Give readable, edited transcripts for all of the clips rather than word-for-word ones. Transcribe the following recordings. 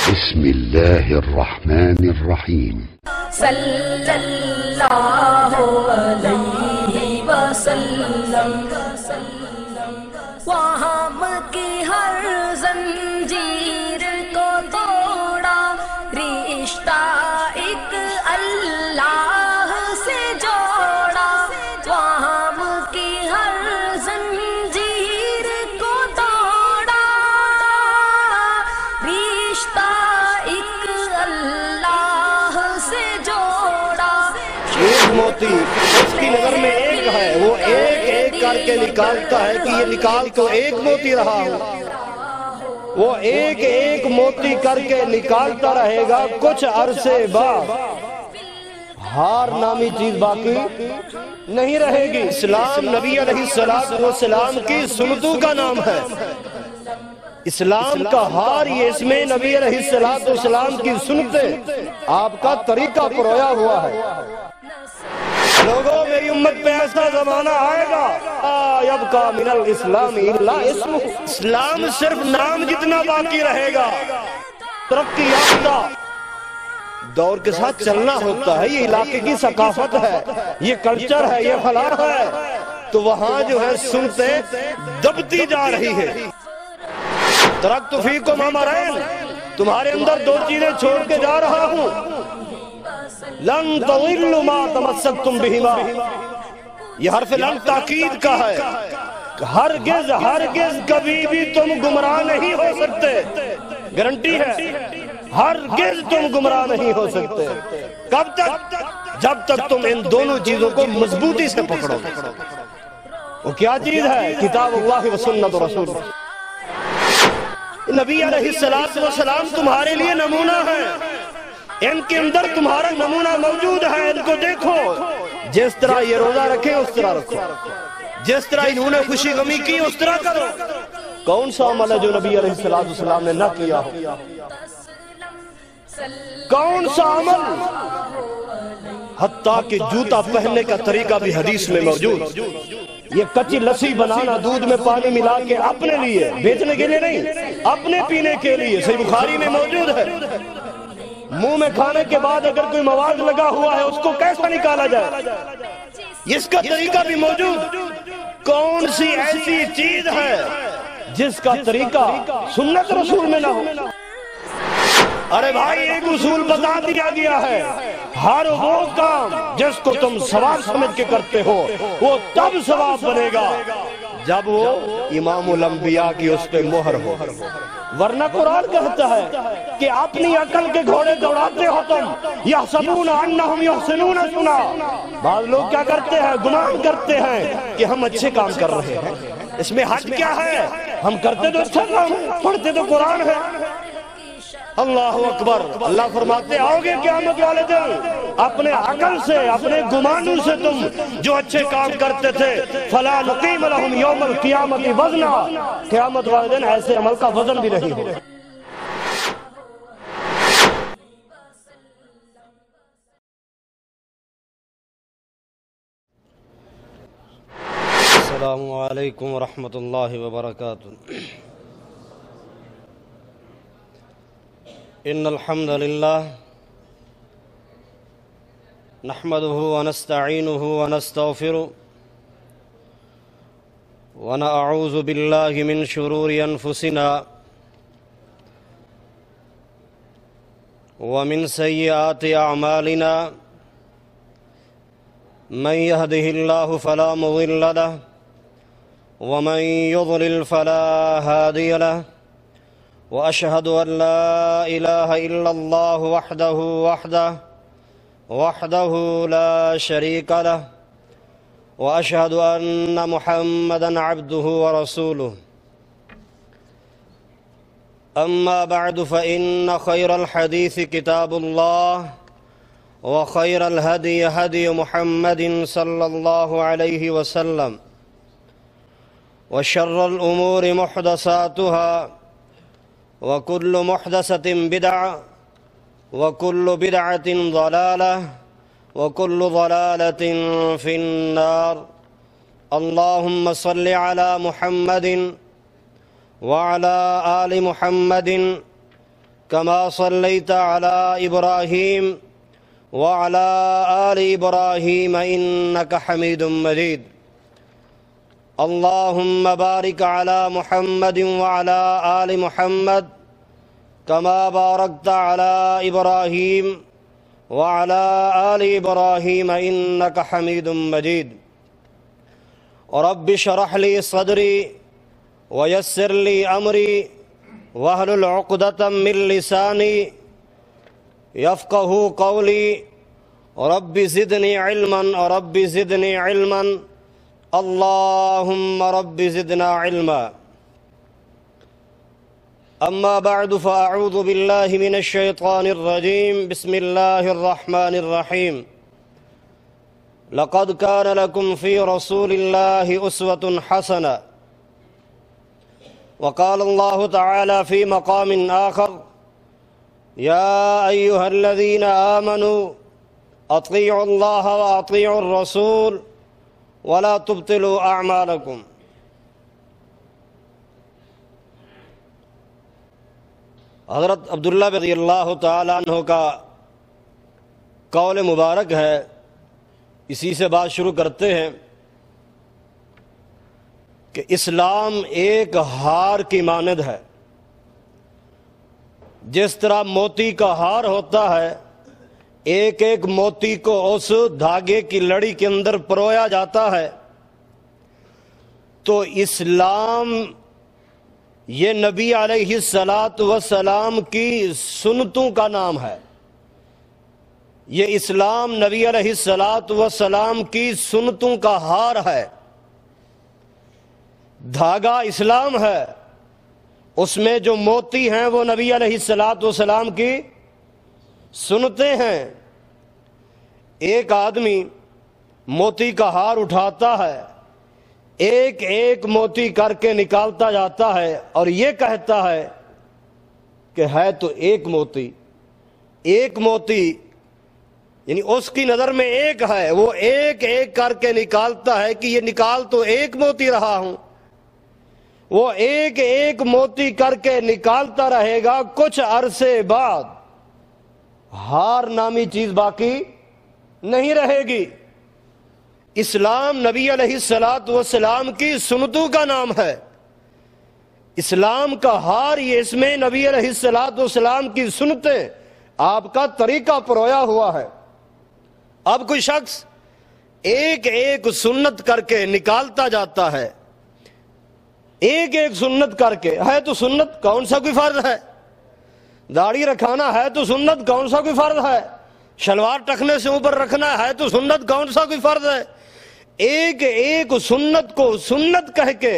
بسم الله الرحمن الرحيم صلی اللہ علیہ وسلم وہم کی ہر زنجیر کو توڑا، رشتہ ایک اللہ سے جوڑا، وہم کی ہر زنجیر کو توڑا، رشتہ ایک اللہ سے جوڑا۔ ایک موتی اس کی نظر میں ایک ہے، وہ ایک ایک کر کے نکالتا ہے کہ یہ نکال تو ایک موتی رہا ہوں، وہ ایک ایک موتی کر کے نکالتا رہے گا، کچھ عرصے بعد ہار نامی چیز باقی نہیں رہے گی۔ اسلام نبی علیہ السلام کی سنتوں کا نام ہے، اسلام کا ہار یہ اس میں نبی علیہ السلام کی سنتیں، آپ کا طریقہ پرویا ہوا ہے۔ لوگوں میری امت پہ ایسا زمانہ آئے گا یبقى من الاسلام الا اسمہ، اسلام صرف نام جتنا باقی رہے گا۔ ترقی یافتہ دور کے ساتھ چلنا ہوتا ہے، یہ علاقے کی ثقافت ہے، یہ کلچر ہے، یہ فلاح ہے، تو وہاں جو ہے سنتیں دبتی جا رہی ہے۔ ترکت فیکم امرین، تمہارے اندر دو چیزیں چھوڑ کے جا رہا ہوں، لن تضلوا ما تمسکتم بہما، یہ حرف لن تاکید کا ہے، ہرگز ہرگز کبھی بھی تم گمراہ نہیں ہو سکتے، گارنٹی ہے، ہرگز تم گمراہ نہیں ہو سکتے۔ کب تک؟ جب تک تم ان دونوں چیزوں کو مضبوطی سے پکڑو۔ وہ کیا چیز ہے؟ کتاب اللہ و سنت رسول۔ نبی علیہ السلام تمہارے لیے نمونہ ہے، ان کے اندر تمہارا نمونہ موجود ہے، ان کو دیکھو، جس طرح یہ روزہ رکھے اس طرح رکھو، جس طرح انہوں نے خوشی غمی کی اس طرح کرو۔ کون سا عمل ہے جو نبی علیہ السلام نے نہ کیا ہو؟ کون سا عمل؟ حتیٰ کہ جوتا پہننے کا طریقہ بھی حدیث میں موجود، یہ کچی لسی بنانا دودھ میں پانی ملا کے اپنے لیے، بیچنے کے لیے نہیں، اپنے پینے کے لیے، صحیح بخاری میں موجود ہے۔ منہ میں کھانے کے بعد اگر کوئی مواد لگا ہوا ہے اس کو کیسا نکالا جائے، اس کا طریقہ بھی موجود۔ کون سی ایسی چیز ہے جس کا طریقہ سنت رسول میں نہ ہو؟ ارے بھائی ایک اصول بتا دیا گیا ہے، ہر وہ کام جس کو تم ثواب سمجھ کے کرتے ہو وہ تب ثواب بنے گا جب وہ امام الانبیاء کی اس پہ مہر ہو، ورنہ قرآن کہتا ہے کہ اپنی عقل کے گھوڑے دوڑاتے ہو تم، یحسبون انہم یحسنون صنعا۔ بعض لوگ کیا کرتے ہیں؟ گمان کرتے ہیں کہ ہم اچھے کام کر رہے ہیں، اس میں حق کیا ہے؟ ہم کرتے تو اچھا کام، پڑھتے تو قرآن ہے۔ اللہ اکبر، اللہ فرماتے آؤ گے قیامت والے دن، اپنے عقل سے، اپنے گمانوں سے تم جو اچھے کام کرتے تھے، فلا نقیم لہم یوم القیامت وزنا، قیامت والے دن ایسے عمل کا وزن بھی نہیں ہو۔ السلام علیکم ورحمۃ اللہ وبرکاتہ۔ ان الحمد للہ نحمده ونستعینه ونستغفره ونعوذ باللہ من شرور انفسنا ومن سیئات اعمالنا، من يهده الله فلا مضل له ومن يضلل فلا هادي له، وأشهد أن لا إله إلا الله وحده لا شريك له، وأشهد أن محمدًا عبده ورسوله، أما بعد فإن خير الحديث كتاب الله، وخير الهدي هدي محمد صلى الله عليه وسلم، وشر الأمور محدثاتها، وكل محدثة بدعة، وكل بدعة ضلالة، وكل ضلالة في النار۔ اللهم صل على محمد وعلى آل محمد كما صليت على إبراهيم وعلى آل إبراهيم إنك حميد مجيد اللهم بارك على محمد وعلى آل محمد كما باركت على إبراهيم وعلى آل إبراهيم إنك حميد مجيد رب اشرح لي صدري ويسر لي أمري واحلل عقدة من لساني يفقه قولي رب زدني علما رب زدني علما اللهم رب زدنا علما أما بعد فأعوذ بالله من الشيطان الرجيم بسم الله الرحمن الرحيم لقد كان لكم في رسول الله أسوة حسنة وقال الله تعالى في مقام آخر يا أيها الذين آمنوا أطيعوا الله وأطيعوا الرسول ولا تبطلوا أعمالكم حضرت عبداللہ رضی اللہ تعالیٰ عنہ کا قول مبارک ہے، اسی سے بات شروع کرتے ہیں کہ اسلام ایک ہار کی مانند ہے۔ جس طرح موتی کا ہار ہوتا ہے، ایک ایک موتی کو اس دھاگے کی لڑی کے اندر پرویا جاتا ہے، تو اسلام یہ نبی علیہ السلام کی سنتوں کا نام ہے۔ یہ اسلام نبی علیہ السلام کی سنتوں کا ہار ہے۔ دھاگا اسلام ہے، اس میں جو موتی ہیں وہ نبی علیہ السلام کی سنتیں ہیں۔ ایک آدمی موتی کا ہار اٹھاتا ہے، ایک ایک موتی کر کے نکالتا جاتا ہے اور یہ کہتا ہے کہ ہے تو ایک موتی یعنی اس کی نظر میں ایک ہے، وہ ایک ایک کر کے نکالتا ہے کہ یہ نکال تو ایک موتی رہا ہوں۔ وہ ایک ایک موتی کر کے نکالتا رہے گا، کچھ عرصے بعد ہار نامی چیز باقی نہیں رہے گی۔ اسلام نبی علیہ السلام کی سنتوں کا نام ہے۔ اسلام کا ہار یہ اس میں نبی علیہ السلام کی سنتیں، آپ کا طریقہ پرویا ہوا ہے۔ اب کوئی شخص ایک ایک سنت کر کے نکالتا جاتا ہے، ایک ایک سنت کر کے، ہے تو سنت کون سا کوئی فرض ہے؟ داڑھی رکھانا ہے تو سنت کون سا کوئی فرض ہے؟ شلوار ٹکنے سے اوپر رکھنا ہے تو سنت کون سا کوئی فرض ہے؟ ایک ایک سنت کو سنت کہہ کے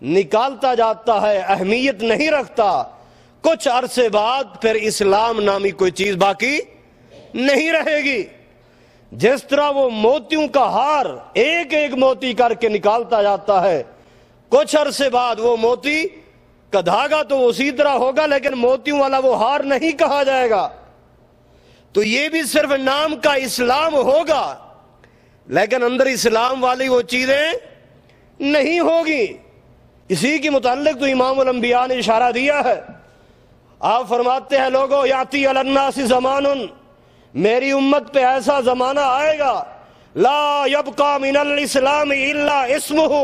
نکالتا جاتا ہے، اہمیت نہیں رکھتا۔ کچھ عرصے بعد پھر اسلام نامی کوئی چیز باقی نہیں رہے گی۔ جس طرح وہ موتیوں کا ہار ایک ایک موتی کر کے نکالتا جاتا ہے، کچھ عرصے بعد وہ موتی کا دھاگا تو اسی طرح ہوگا، لیکن موتیوں والا وہ ہار نہیں کہا جائے گا۔ تو یہ بھی صرف نام کا اسلام ہوگا، لیکن اندر اسلام والی وہ چیزیں نہیں ہوگی۔ اسی کے متعلق تو امام الانبیاء نے اشارہ دیا ہے۔ آپ فرماتے ہیں لوگو یاتی علی الناس زمان، میری امت پہ ایسا زمانہ آئے گا لا یبقى من الاسلام الا اسمہ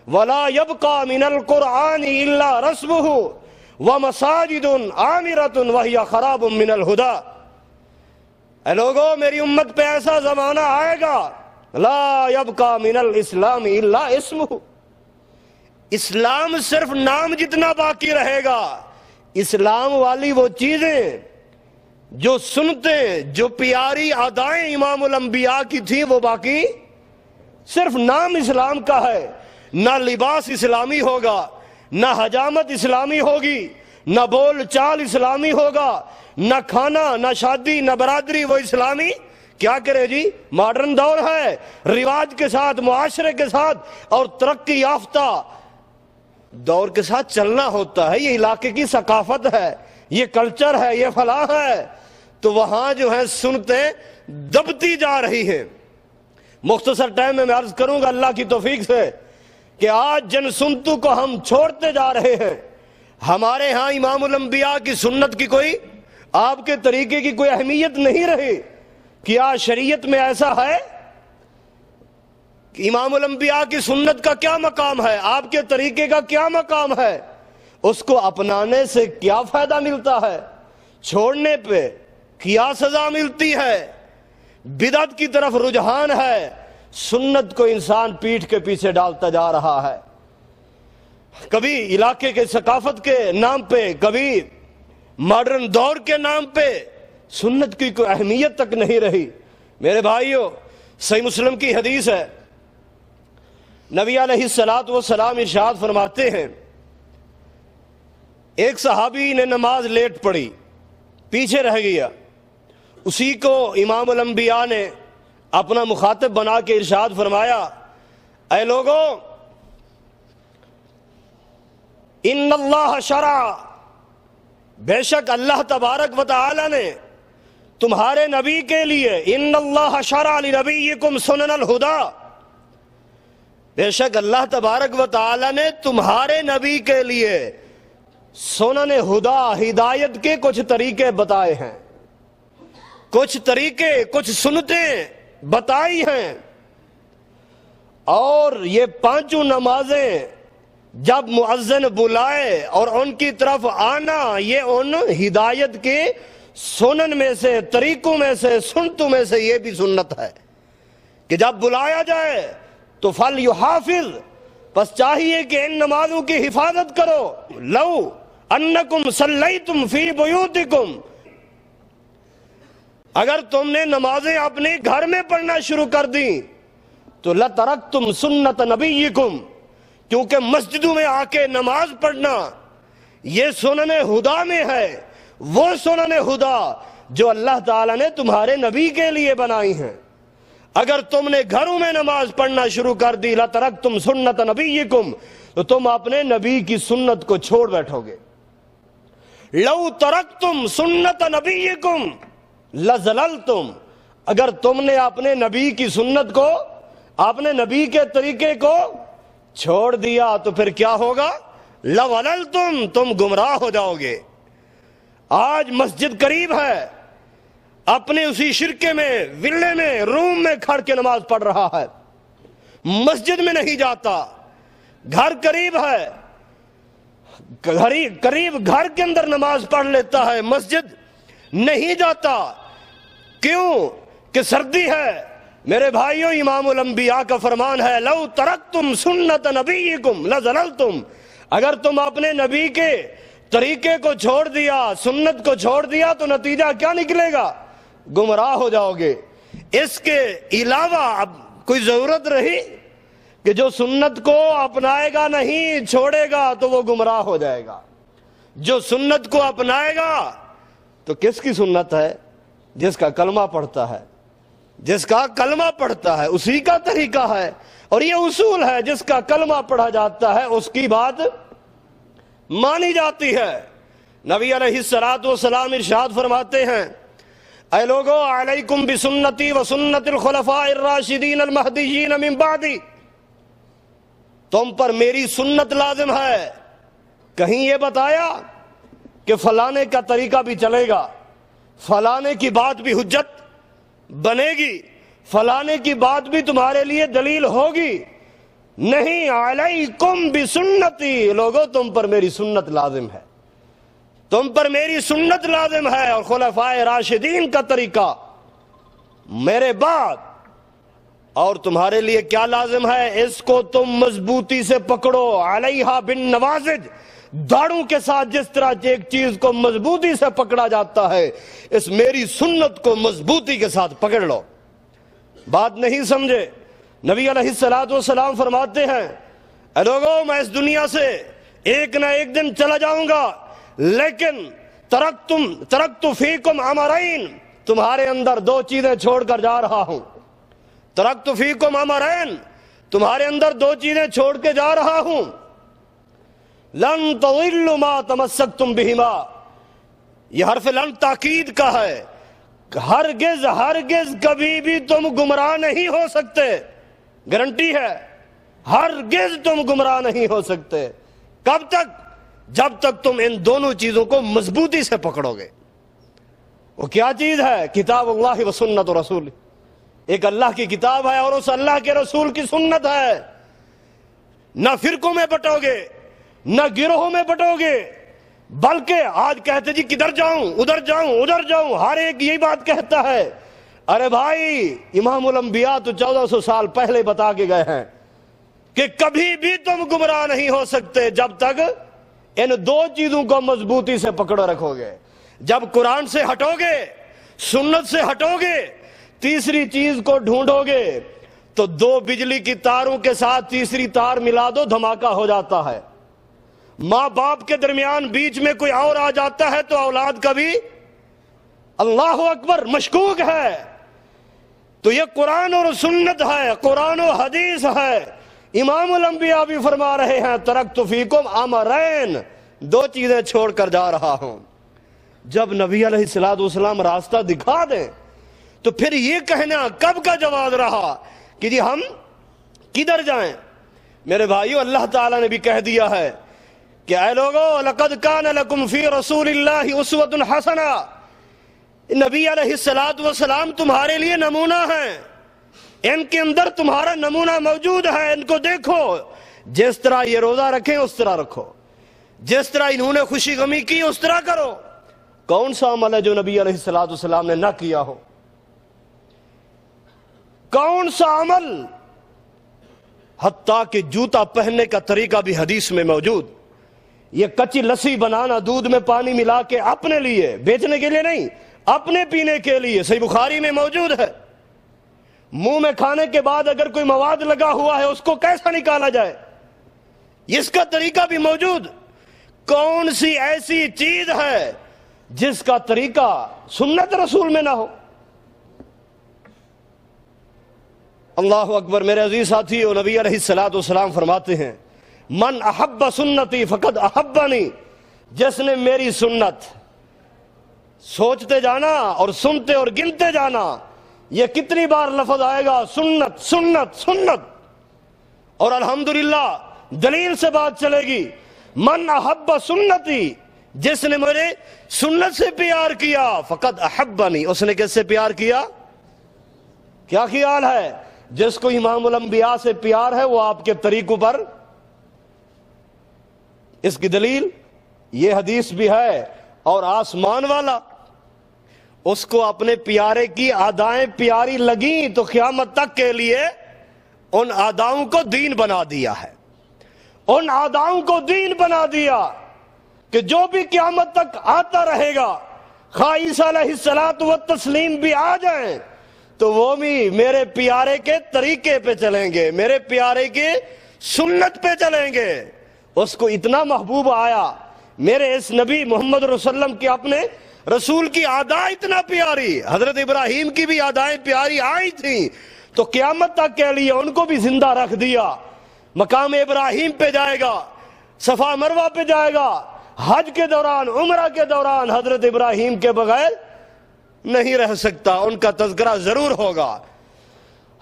ولا يبقى من القرآن الا رسمه ومساجد عامرة وهي خراب من الہدى۔ اے لوگو میری امت پہ ایسا زمانہ آئے گا لا يبقى من الاسلام الا اسمه، اسلام صرف نام جتنا باقی رہے گا۔ اسلام والی وہ چیزیں جو سنتے جو پیاری ادائیں امام الانبیاء کی تھی وہ باقی صرف نام اسلام کا ہے۔ نہ لباس اسلامی ہوگا، نہ حجامت اسلامی ہوگی، نہ بول چال اسلامی ہوگا، نہ کھانا، نہ شادی، نہ برادری وہ اسلامی کیا کرے جی؟ ماڈرن دور ہے، رواج کے ساتھ، معاشرے کے ساتھ اور ترقی یافتہ دور کے ساتھ چلنا ہوتا ہے۔ یہ علاقے کی ثقافت ہے، یہ کلچر ہے، یہ فلاح ہے۔ تو وہاں جو ہے سنتیں دبتی جا رہی ہیں۔ مختصر ٹائم میں عرض کروں گا اللہ کی توفیق سے کہ آج جن سنتوں کو ہم چھوڑتے جا رہے ہیں، ہمارے ہاں امام الانبیاء کی سنت کی کوئی، آپ کے طریقے کی کوئی اہمیت نہیں رہی۔ کیا شریعت میں ایسا ہے کہ امام الانبیاء کی سنت کا کیا مقام ہے، آپ کے طریقے کا کیا مقام ہے؟ اس کو اپنانے سے کیا فائدہ ملتا ہے، چھوڑنے پہ کیا سزا ملتی ہے؟ بدعت کی طرف رجحان ہے، سنت کو انسان پیٹھ کے پیچھے ڈالتا جا رہا ہے، کبھی علاقے کے ثقافت کے نام پہ، کبھی ماڈرن دور کے نام پہ، سنت کی کوئی اہمیت تک نہیں رہی۔ میرے بھائیوں، صحیح مسلم کی حدیث ہے، نبی علیہ الصلوۃ والسلام ارشاد فرماتے ہیں، ایک صحابی نے نماز لیٹ پڑھی، پیچھے رہ گیا، اسی کو امام الانبیاء نے اپنا مخاطب بنا کے ارشاد فرمایا، اے لوگوں، ان اللہ شرع، بے شک اللہ تبارک و تعالی نے تمہارے نبی کے لیے، ان اللہ شرع لنبیکم سنن الہدی، بے شک اللہ تبارک و تعالی نے تمہارے نبی کے لیے سنن ہدا، ہدایت کے کچھ طریقے بتائے ہیں، کچھ طریقے، کچھ سنتیں بتائی ہیں، اور یہ پانچوں نمازیں جب مؤذن بلائے اور ان کی طرف آنا، یہ ان ہدایت کے سنن میں سے، طریقوں میں سے، سنتوں میں سے یہ بھی سنت ہے کہ جب بلایا جائے تو فَلْيُحَافِظْ، بس چاہیے کہ ان نمازوں کی حفاظت کرو، لو انکم صلیتم فی بیوتکم، اگر تم نے نمازیں اپنے گھر میں پڑھنا شروع کر دیں تو لَتَرَكْتُمْ سُنَّةَ نَبِيِّكُمْ، کیونکہ مسجدوں میں آ کے نماز پڑھنا یہ سنن ہدا میں ہے، وہ سنن ہدا جو اللہ تعالیٰ نے تمہارے نبی کے لیے بنائی ہیں۔ اگر تم نے گھروں میں نماز پڑھنا شروع کر دی، لَتَرَكْتُمْ سُنَّةَ نَبِيِّكُمْ، تو تم اپنے نبی کی سنت کو چھوڑ بیٹھو گے۔ لَوْ تَرَكْتُمْ سُنَّةَ نَبِيِّكُمْ لَزَلَلْتُمْ، اگر تم نے اپنے نبی کی سنت کو، اپنے نبی کے طریقے کو چھوڑ دیا تو پھر کیا ہوگا؟ لَوَلَلْتُمْ، تم گمراہ ہو جاؤ گے۔ آج مسجد قریب ہے، اپنے اسی شرکے میں، ولے میں، روم میں کھڑ کے نماز پڑھ رہا ہے، مسجد میں نہیں جاتا، گھر قریب ہے، قریب گھر کے اندر نماز پڑھ لیتا ہے، مسجد نہیں جاتا، کیوں کہ سردی ہے۔ میرے بھائیوں، امام الانبیاء کا فرمان ہے، لو ترکتم سنت نبیکم لزللتم، اگر تم اپنے نبی کے طریقے کو چھوڑ دیا، سنت کو چھوڑ دیا تو نتیجہ کیا نکلے گا؟ گمراہ ہو جاؤ گے۔ اس کے علاوہ اب کوئی ضرورت رہی کہ جو سنت کو اپنائے گا نہیں، چھوڑے گا تو وہ گمراہ ہو جائے گا۔ جو سنت کو اپنائے گا تو کس کی سنت ہے؟ جس کا کلمہ پڑھتا ہے، جس کا کلمہ پڑھتا ہے اسی کا طریقہ ہے، اور یہ اصول ہے، جس کا کلمہ پڑھا جاتا ہے اس کی بات مانی جاتی ہے۔ نبی علیہ السلام ارشاد فرماتے ہیں، اے لوگو، علیکم بسنتی و سنت الخلفاء الراشدین المہدیین من بعدی، تم پر میری سنت لازم ہے۔ کہیں یہ بتایا کہ فلانے کا طریقہ بھی چلے گا، فلانے کی بات بھی حجت بنے گی، فلانے کی بات بھی تمہارے لیے دلیل ہوگی؟ نہیں، علیکم بسنتی، لوگو تم پر میری سنت لازم ہے، تم پر میری سنت لازم ہے، اور خلفاء راشدین کا طریقہ میرے بعد، اور تمہارے لیے کیا لازم ہے؟ اس کو تم مضبوطی سے پکڑو، علیہا بالنواجذ، داڑوں کے ساتھ جس طرح ایک چیز کو مضبوطی سے پکڑا جاتا ہے، اس میری سنت کو مضبوطی کے ساتھ پکڑ لو۔ بات نہیں سمجھے؟ نبی علیہ السلام فرماتے ہیں، اے لوگوں، میں اس دنیا سے ایک نہ ایک دن چلا جاؤں گا، لیکن ترکت فیکم امرین، تمہارے اندر دو چیزیں چھوڑ کر جا رہا ہوں۔ ترکت فیکم امرین، تمہارے اندر دو چیزیں چھوڑ کے جا رہا ہوں۔ لن تضلوا ما تمسکتم بہما، یہ حرف لن تاکید کا ہے، ہرگز ہرگز کبھی بھی تم گمراہ نہیں ہو سکتے، گارنٹی ہے، ہرگز تم گمراہ نہیں ہو سکتے۔ کب تک؟ جب تک تم ان دونوں چیزوں کو مضبوطی سے پکڑو گے۔ وہ کیا چیز ہے؟ کتاب اللہ و سنت رسول، ایک اللہ کی کتاب ہے اور اس اللہ کے رسول کی سنت ہے۔ نہ فرقوں میں بٹو گے، نہ گروہوں میں بٹو گے، بلکہ آج کہتے جی کدھر جاؤں، ادھر جاؤں، ادھر جاؤں، ہر ایک یہی بات کہتا ہے۔ ارے بھائی، امام الانبیاء تو 1400 سال پہلے بتا کے گئے ہیں کہ کبھی بھی تم گمراہ نہیں ہو سکتے جب تک ان دو چیزوں کو مضبوطی سے پکڑے رکھو گے۔ جب قرآن سے ہٹو گے، سنت سے ہٹو گے، تیسری چیز کو ڈھونڈو گے تو دو بجلی کی تاروں کے ساتھ تیسری تار ملا دو، دھماکہ ہو جاتا ہے۔ ماں باپ کے درمیان بیچ میں کوئی اور آ جاتا ہے تو اولاد کا بھی اللہ اکبر مشکوک ہے۔ تو یہ قرآن اور سنت ہے، قرآن و حدیث ہے۔ امام الانبیاء بھی فرما رہے ہیں ترکت فیکم امرین، دو چیزیں چھوڑ کر جا رہا ہوں۔ جب نبی علیہ السلام راستہ دکھا دیں تو پھر یہ کہنا کب کا جواز رہا کہ جی ہم کدھر جائیں؟ میرے بھائیو، اللہ تعالیٰ نے بھی کہہ دیا ہے کہ اے لوگو لقد کان لکم فی رسول اللہ اسوۃ حسنہ، نبی علیہ السلام تمہارے لیے نمونہ ہیں، ان کے اندر تمہارا نمونہ موجود ہے، ان کو دیکھو، جس طرح یہ روزہ رکھیں اس طرح رکھو، جس طرح انہوں نے خوشی غمی کی اس طرح کرو۔ کون سا عمل ہے جو نبی علیہ السلام نے نہ کیا ہو؟ کون سا عمل؟ حتیٰ کہ جوتا پہننے کا طریقہ بھی حدیث میں موجود۔ یہ کچی لسی بنانا دودھ میں پانی ملا کے اپنے لیے، بیچنے کے لیے نہیں، اپنے پینے کے لیے، صحیح بخاری میں موجود ہے۔ منہ میں کھانے کے بعد اگر کوئی مواد لگا ہوا ہے اس کو کیسا نکالا جائے، اس کا طریقہ بھی موجود۔ کون سی ایسی چیز ہے جس کا طریقہ سنت رسول میں نہ ہو؟ اللہ اکبر۔ میرے عزیز ساتھیو، نبی علیہ السلام فرماتے ہیں من احب سنتی فقد احبنی، جس نے میری سنت، سوچتے جانا اور سنتے اور گنتے جانا، یہ کتنی بار لفظ آئے گا سنت سنت سنت، اور الحمدللہ دلیل سے بات چلے گی۔ من احب سنتی، جس نے میرے سنت سے پیار کیا، فقد احبنی، اس نے کس سے پیار کیا؟ کیا خیال ہے؟ جس کو امام الانبیاء سے پیار ہے وہ آپ کے طریقوں پر، اس کی دلیل یہ حدیث بھی ہے، اور آسمان والا اس کو اپنے پیارے کی ادائیں پیاری لگیں تو قیامت تک کے لیے ان اداؤں کو دین بنا دیا ہے، ان اداؤں کو دین بنا دیا کہ جو بھی قیامت تک آتا رہے گا، خواہ عیسیٰ علیہ الصلوۃ والتسلیم بھی آ جائیں تو وہ بھی میرے پیارے کے طریقے پہ چلیں گے، میرے پیارے کے سنت پہ چلیں گے۔ اس کو اتنا محبوب آیا میرے اس نبی محمد رسول اللہ صلی اللہ علیہ وسلم کی، اپنے رسول کی عادات اتنا پیاری، حضرت ابراہیم کی بھی عادات پیاری آئی تھیں تو قیامت تک کے لیے ان کو بھی زندہ رکھ دیا۔ مقام ابراہیم پہ جائے گا، صفا مروہ پہ جائے گا، حج کے دوران، عمرہ کے دوران حضرت ابراہیم کے بغیر نہیں رہ سکتا، ان کا تذکرہ ضرور ہوگا۔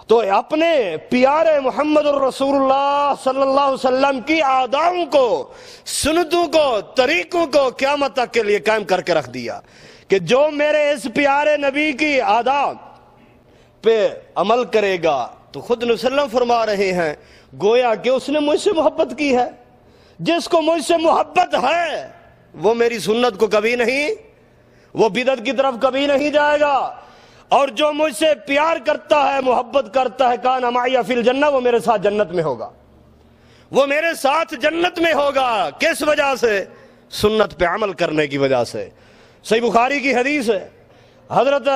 تو اپنے پیارے محمد الرسول اللہ صلی اللہ علیہ وسلم کی عادات کو، سنتوں کو، طریقوں کو قیامت تک کے لیے قائم کر کے رکھ دیا کہ جو میرے اس پیارے نبی کی عادات پہ عمل کرے گا تو خود نبی صلی اللہ علیہ وسلم فرما رہے ہیں گویا کہ اس نے مجھ سے محبت کی ہے۔ جس کو مجھ سے محبت ہے وہ میری سنت کو کبھی نہیں، وہ بدعت کی طرف کبھی نہیں جائے گا، اور جو مجھ سے پیار کرتا ہے، محبت کرتا ہے، کان معی فی الجنہ، وہ میرے ساتھ جنت میں ہوگا، وہ میرے ساتھ جنت میں ہوگا۔ کس وجہ سے؟ سنت پہ عمل کرنے کی وجہ سے۔ صحیح بخاری کی حدیث ہے، حضرت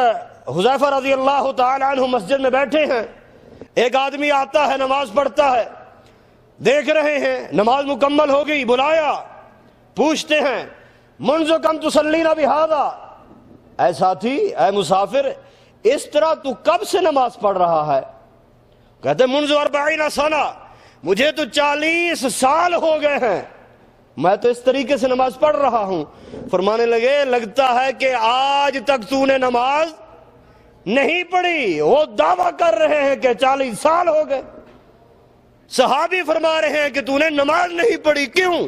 حذیفہ رضی اللہ تعالی عنہ مسجد میں بیٹھے ہیں، ایک آدمی آتا ہے، نماز پڑھتا ہے، دیکھ رہے ہیں نماز مکمل ہو گئی، بلایا، پوچھتے ہیں منذ کم تصلین بہذا، اے ساتھی، اے مسافر، اس طرح تو کب سے نماز پڑھ رہا ہے؟ کہتے منذ 40 سنہ، مجھے تو 40 سال ہو گئے ہیں، میں تو اس طریقے سے نماز پڑھ رہا ہوں۔ فرمانے لگے لگتا ہے کہ آج تک تو نے نماز نہیں پڑھی۔ وہ دعویٰ کر رہے ہیں کہ 40 سال ہو گئے۔ صحابی فرما رہے ہیں کہ تو نے نماز نہیں پڑھی، کیوں؟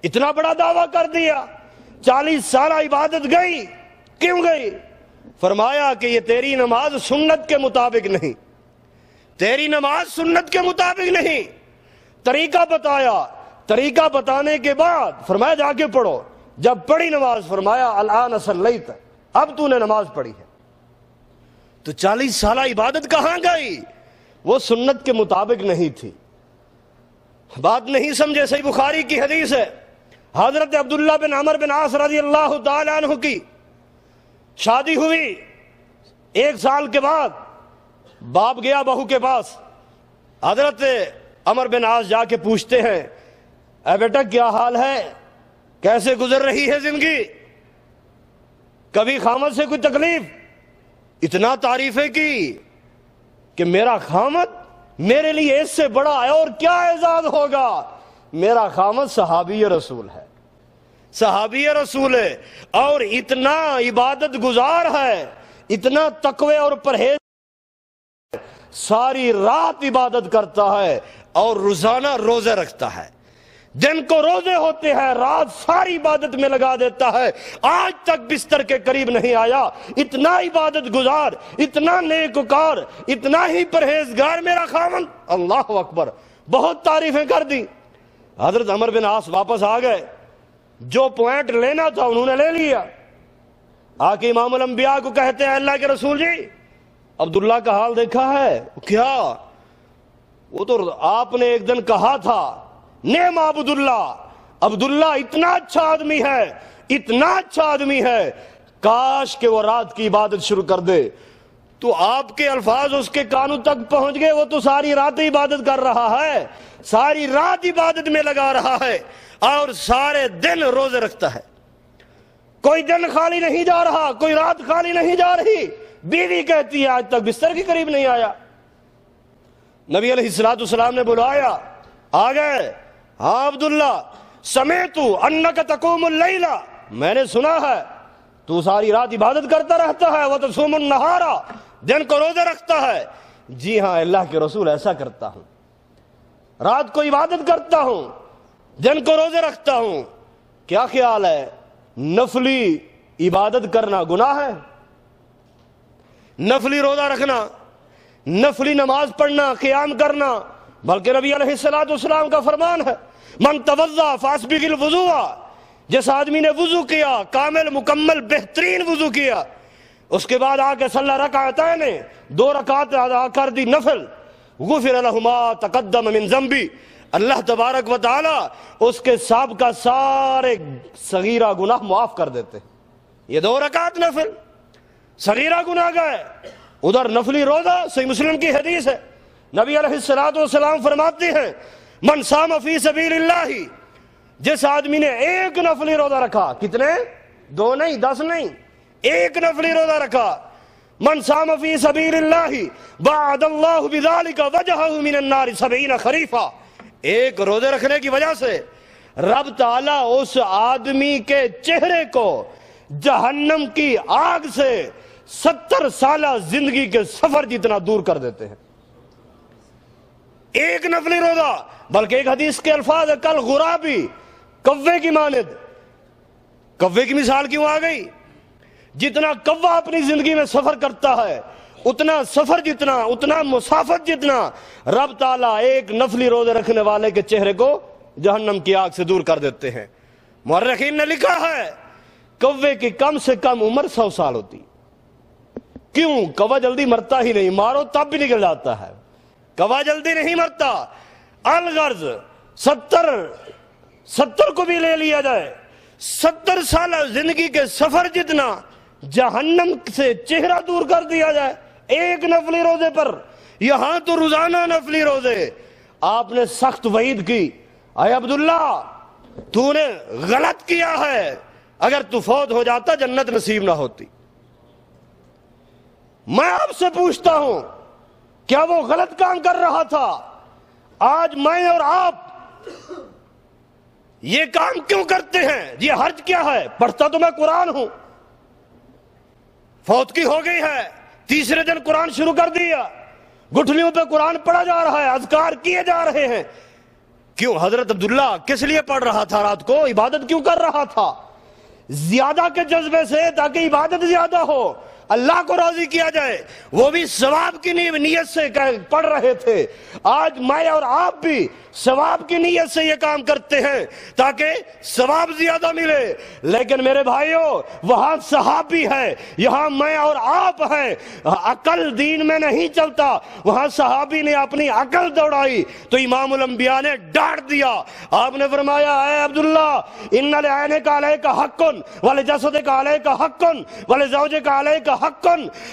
اتنا بڑا دعویٰ کر دیا، 40 سالہ عبادت گئی، کیوں گئی؟ فرمایا کہ یہ تیری نماز سنت کے مطابق نہیں، تیری نماز سنت کے مطابق نہیں۔ طریقہ بتایا، طریقہ بتانے کے بعد فرمایا جا کے پڑھو۔ جب پڑھی نماز فرمایا الآن صلیت، اب تو نے نماز پڑھی ہے۔ تو 40 سالہ عبادت کہاں گئی؟ وہ سنت کے مطابق نہیں تھی۔ بات نہیں سمجھے؟ صحیح بخاری کی حدیث ہے، حضرت عبداللہ بن عمر بن عاص رضی اللہ تعالیٰ عنہ کی شادی ہوئی، 1 سال کے بعد باپ گیا بہو کے پاس، حضرت عمر بن عاص جا کے پوچھتے ہیں اے بیٹا کیا حال ہے، کیسے گزر رہی ہے زندگی، کبھی خامد سے کوئی تکلیف؟ اتنا تعریفیں کی کہ میرا خامد میرے لیے اس سے بڑا ہے اور کیا اعزاز ہوگا، میرا خامد صحابی رسول ہے، صحابی رسول ہے، اور اتنا عبادت گزار ہے، اتنا تقوی اور پرہیز، ساری رات عبادت کرتا ہے اور روزانہ روزے رکھتا ہے، دن کو روزے ہوتے ہیں، رات ساری عبادت میں لگا دیتا ہے، آج تک بستر کے قریب نہیں آیا، اتنا عبادت گزار، اتنا نیکوکار، اتنا ہی پرہیزگار میرا خاوند۔ اللہ اکبر، بہت تعریفیں کر دی۔ حضرت عمر بن عاص واپس آ گئے، جو پوائنٹ لینا تھا انہوں نے لے لیا، آ کے امام الانبیاء کو کہتے ہیں اللہ کے رسول جی عبداللہ کا حال دیکھا ہے؟ کیا؟ وہ تو آپ نے ایک دن کہا تھا نعم عبداللہ، عبداللہ اتنا اچھا آدمی ہے، اتنا اچھا آدمی ہے، کاش کہ وہ رات کی عبادت شروع کر دے۔ تو آپ کے الفاظ اس کے کانوں تک پہنچ گئے، وہ تو ساری رات عبادت کر رہا ہے، ساری رات عبادت میں لگا رہا ہے اور سارے دن روزے رکھتا ہے، کوئی دن خالی نہیں جا رہا، کوئی رات خالی نہیں جا رہی۔ بیوی کہتی ہے آج تک بستر کے قریب نہیں آیا۔ نبی علیہ السلام نے بلایا، آ گئے، ہاں عبداللہ سمعت انک تقوم اللیل، میں نے سنا ہے تو ساری رات عبادت کرتا رہتا ہے، وتصوم النہار، دن کو روزہ رکھتا ہے۔ جی ہاں اللہ کے رسول ایسا کرتا ہوں، رات کو عبادت کرتا ہوں، دن کو روزے رکھتا ہوں۔ کیا خیال ہے نفلی عبادت کرنا گناہ ہے؟ نفلی روزہ رکھنا، نفلی نماز پڑھنا، قیام کرنا؟ بلکہ نبی علیہ السلام کا فرمان ہے من توضا فاسبغ الوضوء، جس آدمی نے وضو کیا، کامل مکمل بہترین وضو کیا، اس کے بعد آ کے صلی رکعتین، 2 رکعت ادا کر دی نفل، غفر له ما تقدم من ذنبی، اللہ تبارک و تعالی اس کے سابقہ سارے صغیرہ گناہ معاف کر دیتے ہیں۔ یہ 2 رکعت نفل، صغیرہ گناہ گئے، ادھر نفلی روزہ۔ صحیح مسلم کی حدیث ہے، نبی علیہ السلام فرماتے ہیں من صام فی سبیل اللہ، جس آدمی نے 1 نفلی روزہ رکھا، کتنے؟ 2 نہیں، 10 نہیں، 1 نفلی روزہ رکھا، من صام فی سبیل اللہ بعد اللہ بذالک وجہہ من النار 70 خریفا، 1 روزے رکھنے کی وجہ سے رب تعالیٰ اس آدمی کے چہرے کو جہنم کی آگ سے 70 سالہ زندگی کے سفر جتنا دور کر دیتے ہیں، 1 نفلی روزہ۔ بلکہ ایک حدیث کے الفاظ ہے کل غرابی، کوے کی مانند۔ کوے کی مثال کیوں آ گئی؟ جتنا کوا اپنی زندگی میں سفر کرتا ہے، اتنا سفر جتنا، اتنا مسافت جتنا، رب تعالیٰ 1 نفلی روزے رکھنے والے کے چہرے کو جہنم کی آگ سے دور کر دیتے ہیں۔ مورخین نے لکھا ہے کوے کی کم سے کم عمر 100 سال ہوتی۔ کیوں؟ کوا جلدی مرتا ہی نہیں، مارو تب بھی نکل جاتا ہے، کوا جلدی نہیں مرتا۔ الغرض 70 کو بھی لے لیا جائے، 70 سالہ زندگی کے سفر جتنا جہنم سے چہرہ دور کر دیا جائے 1 نفلی روزے پر۔ یہاں تو روزانہ نفلی روزے۔ آپ نے سخت وعید کی، اے عبداللہ تو نے غلط کیا ہے، اگر تو فوت ہو جاتا جنت نصیب نہ ہوتی۔ میں آپ سے پوچھتا ہوں کیا وہ غلط کام کر رہا تھا؟ آج میں اور آپ یہ کام کیوں کرتے ہیں؟ یہ حرج کیا ہے؟ پڑھتا تو میں قرآن ہوں، فوت کی ہو گئی ہے، تیسرے دن قرآن شروع کر دیا، گٹھلیوں پہ قرآن پڑھا جا رہا ہے، اذکار کیے جا رہے ہیں، کیوں حضرت عبداللہ کس لیے پڑھ رہا تھا رات کو؟ عبادت کیوں کر رہا تھا؟ زیادہ کے جذبے سے، تاکہ عبادت زیادہ ہو، اللہ کو راضی کیا جائے، وہ بھی ثواب کی نیت سے پڑھ رہے تھے۔ آج میں اور آپ بھی ثواب کی نیت سے یہ کام کرتے ہیں تاکہ ثواب زیادہ ملے، لیکن میرے بھائیوں وہاں صحابی ہے، یہاں میں اور آپ ہیں، عقل دین میں نہیں چلتا۔ وہاں صحابی نے اپنی عقل دوڑائی تو امام الانبیاء نے ڈانٹ دیا۔ آپ نے فرمایا اے عبداللہ ان لعینک علیک حق ولجسدک علیک حق ولزوجک علیک حق،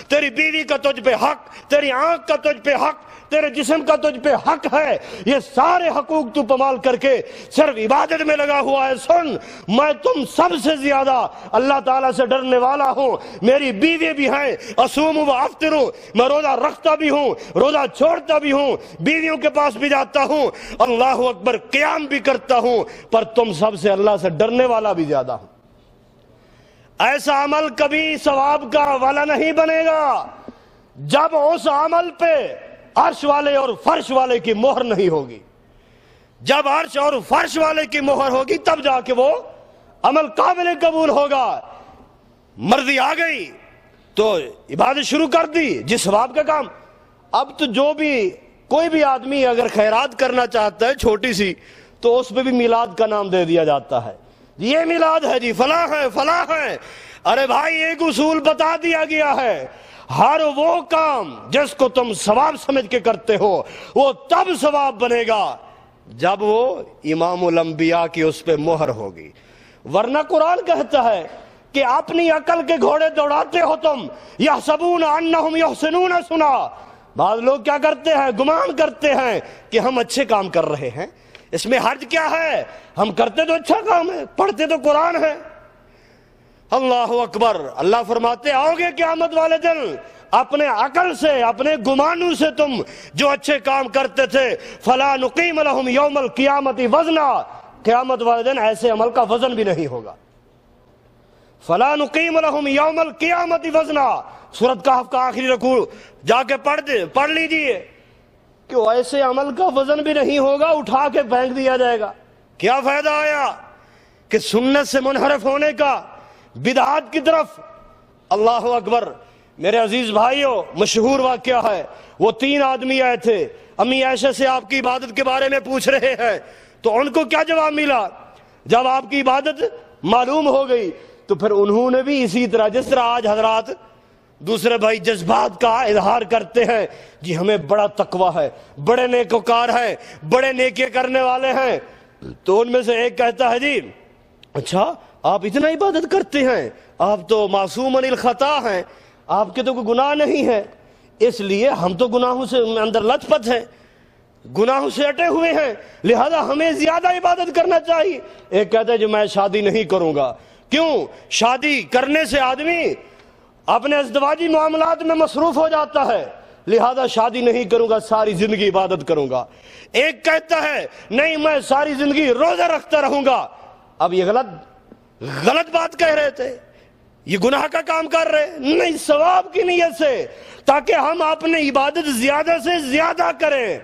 تیری بیوی کا تجھ پہ حق، تیری آنکھ کا تجھ پہ حق، تیرے جسم کا تجھ پہ حق ہے، یہ سارے حقوق تو پمال کر کے صرف عبادت میں لگا ہوا ہے۔ سن، میں تم سب سے زیادہ اللہ تعالیٰ سے ڈرنے والا ہوں، میری بیوی بھی ہیں، اصوم و افطر، میں روزہ رکھتا بھی ہوں، روزہ چھوڑتا بھی ہوں، بیویوں کے پاس بھی جاتا ہوں، اللہ اکبر قیام بھی کرتا ہوں، پر تم سب سے اللہ سے ڈرنے والا بھی زیادہ ہوں۔ ایسا عمل کبھی ثواب کا والا نہیں بنے گا جب اس عمل پہ عرش والے اور فرش والے کی مہر نہیں ہوگی۔ جب عرش اور فرش والے کی مہر ہوگی تب جا کے وہ عمل قابل قبول ہوگا۔ مرضی آ گئی تو عبادت شروع کر دی، جس ثواب کا کام۔ اب تو جو بھی کوئی بھی آدمی اگر خیرات کرنا چاہتا ہے چھوٹی سی تو اس پہ بھی میلاد کا نام دے دیا جاتا ہے، یہ میلاد ہے جی، فلاں ہے فلاں ہے۔ ارے بھائی ایک اصول بتا دیا گیا ہے، ہر وہ کام جس کو تم ثواب سمجھ کے کرتے ہو وہ تب ثواب بنے گا جب وہ امام الانبیاء کی اس پہ مہر ہوگی، ورنہ قرآن کہتا ہے کہ اپنی عقل کے گھوڑے دوڑاتے ہو تم، یحسبون انہم یحسنون صنعا۔ بعض لوگ کیا کرتے ہیں؟ گمان کرتے ہیں کہ ہم اچھے کام کر رہے ہیں، اس میں حرج کیا ہے؟ ہم کرتے تو اچھا کام ہے، پڑھتے تو قرآن ہے۔ اللہ اکبر۔ اللہ فرماتے آؤ گے قیامت والے دن اپنے عقل سے، اپنے گمانوں سے تم جو اچھے کام کرتے تھے، فلا نقیم لہم یوم القیامت وزنا، قیامت والے دن ایسے عمل کا وزن بھی نہیں ہوگا۔ فلا نقیم لہم یوم القیامت وزنا، سورۃ کہف کا آخری رکوع جا کے پڑھ لیجئے کہ ایسے عمل کا وزن بھی نہیں ہوگا، اٹھا کے پھینک دیا جائے گا۔ کیا فائدہ آیا کہ سنت سے منحرف ہونے کا، بدعات کی طرف۔ اللہ اکبر۔ میرے عزیز بھائیوں مشہور واقعہ ہے، وہ 3 آدمی آئے تھے، امی عائشہ سے آپ کی عبادت کے بارے میں پوچھ رہے ہیں، تو ان کو کیا جواب ملا؟ جب آپ کی عبادت معلوم ہو گئی تو پھر انہوں نے بھی اسی طرح، جس طرح آج حضرات دوسرے بھائی جذبات کا اظہار کرتے ہیں، جی ہمیں بڑا تقویٰ ہے، بڑے نیکوکار ہیں، بڑے نیکیاں کرنے والے ہیں، تو ان میں سے ایک کہتا ہے جی اچھا آپ اتنا عبادت کرتے ہیں، آپ تو معصوم عن الخطا ہیں، آپ کے تو کوئی گناہ نہیں ہے، اس لیے ہم تو گناہوں سے اندر لت پت ہیں، گناہوں سے اٹے ہوئے ہیں، لہذا ہمیں زیادہ عبادت کرنا چاہیے۔ ایک کہتا ہے جو میں شادی نہیں کروں گا۔ کیوں؟ شادی کرنے سے آدمی اپنے ازدواجی معاملات میں مصروف ہو جاتا ہے، لہذا شادی نہیں کروں گا، ساری زندگی عبادت کروں گا۔ ایک کہتا ہے نہیں میں ساری زندگی روزہ رکھتا رہوں گا۔ اب یہ غلط بات کہہ رہے تھے، یہ گناہ کا کام کر رہے نہیں، ثواب کی نیت سے، تاکہ ہم اپنی عبادت زیادہ سے زیادہ کریں۔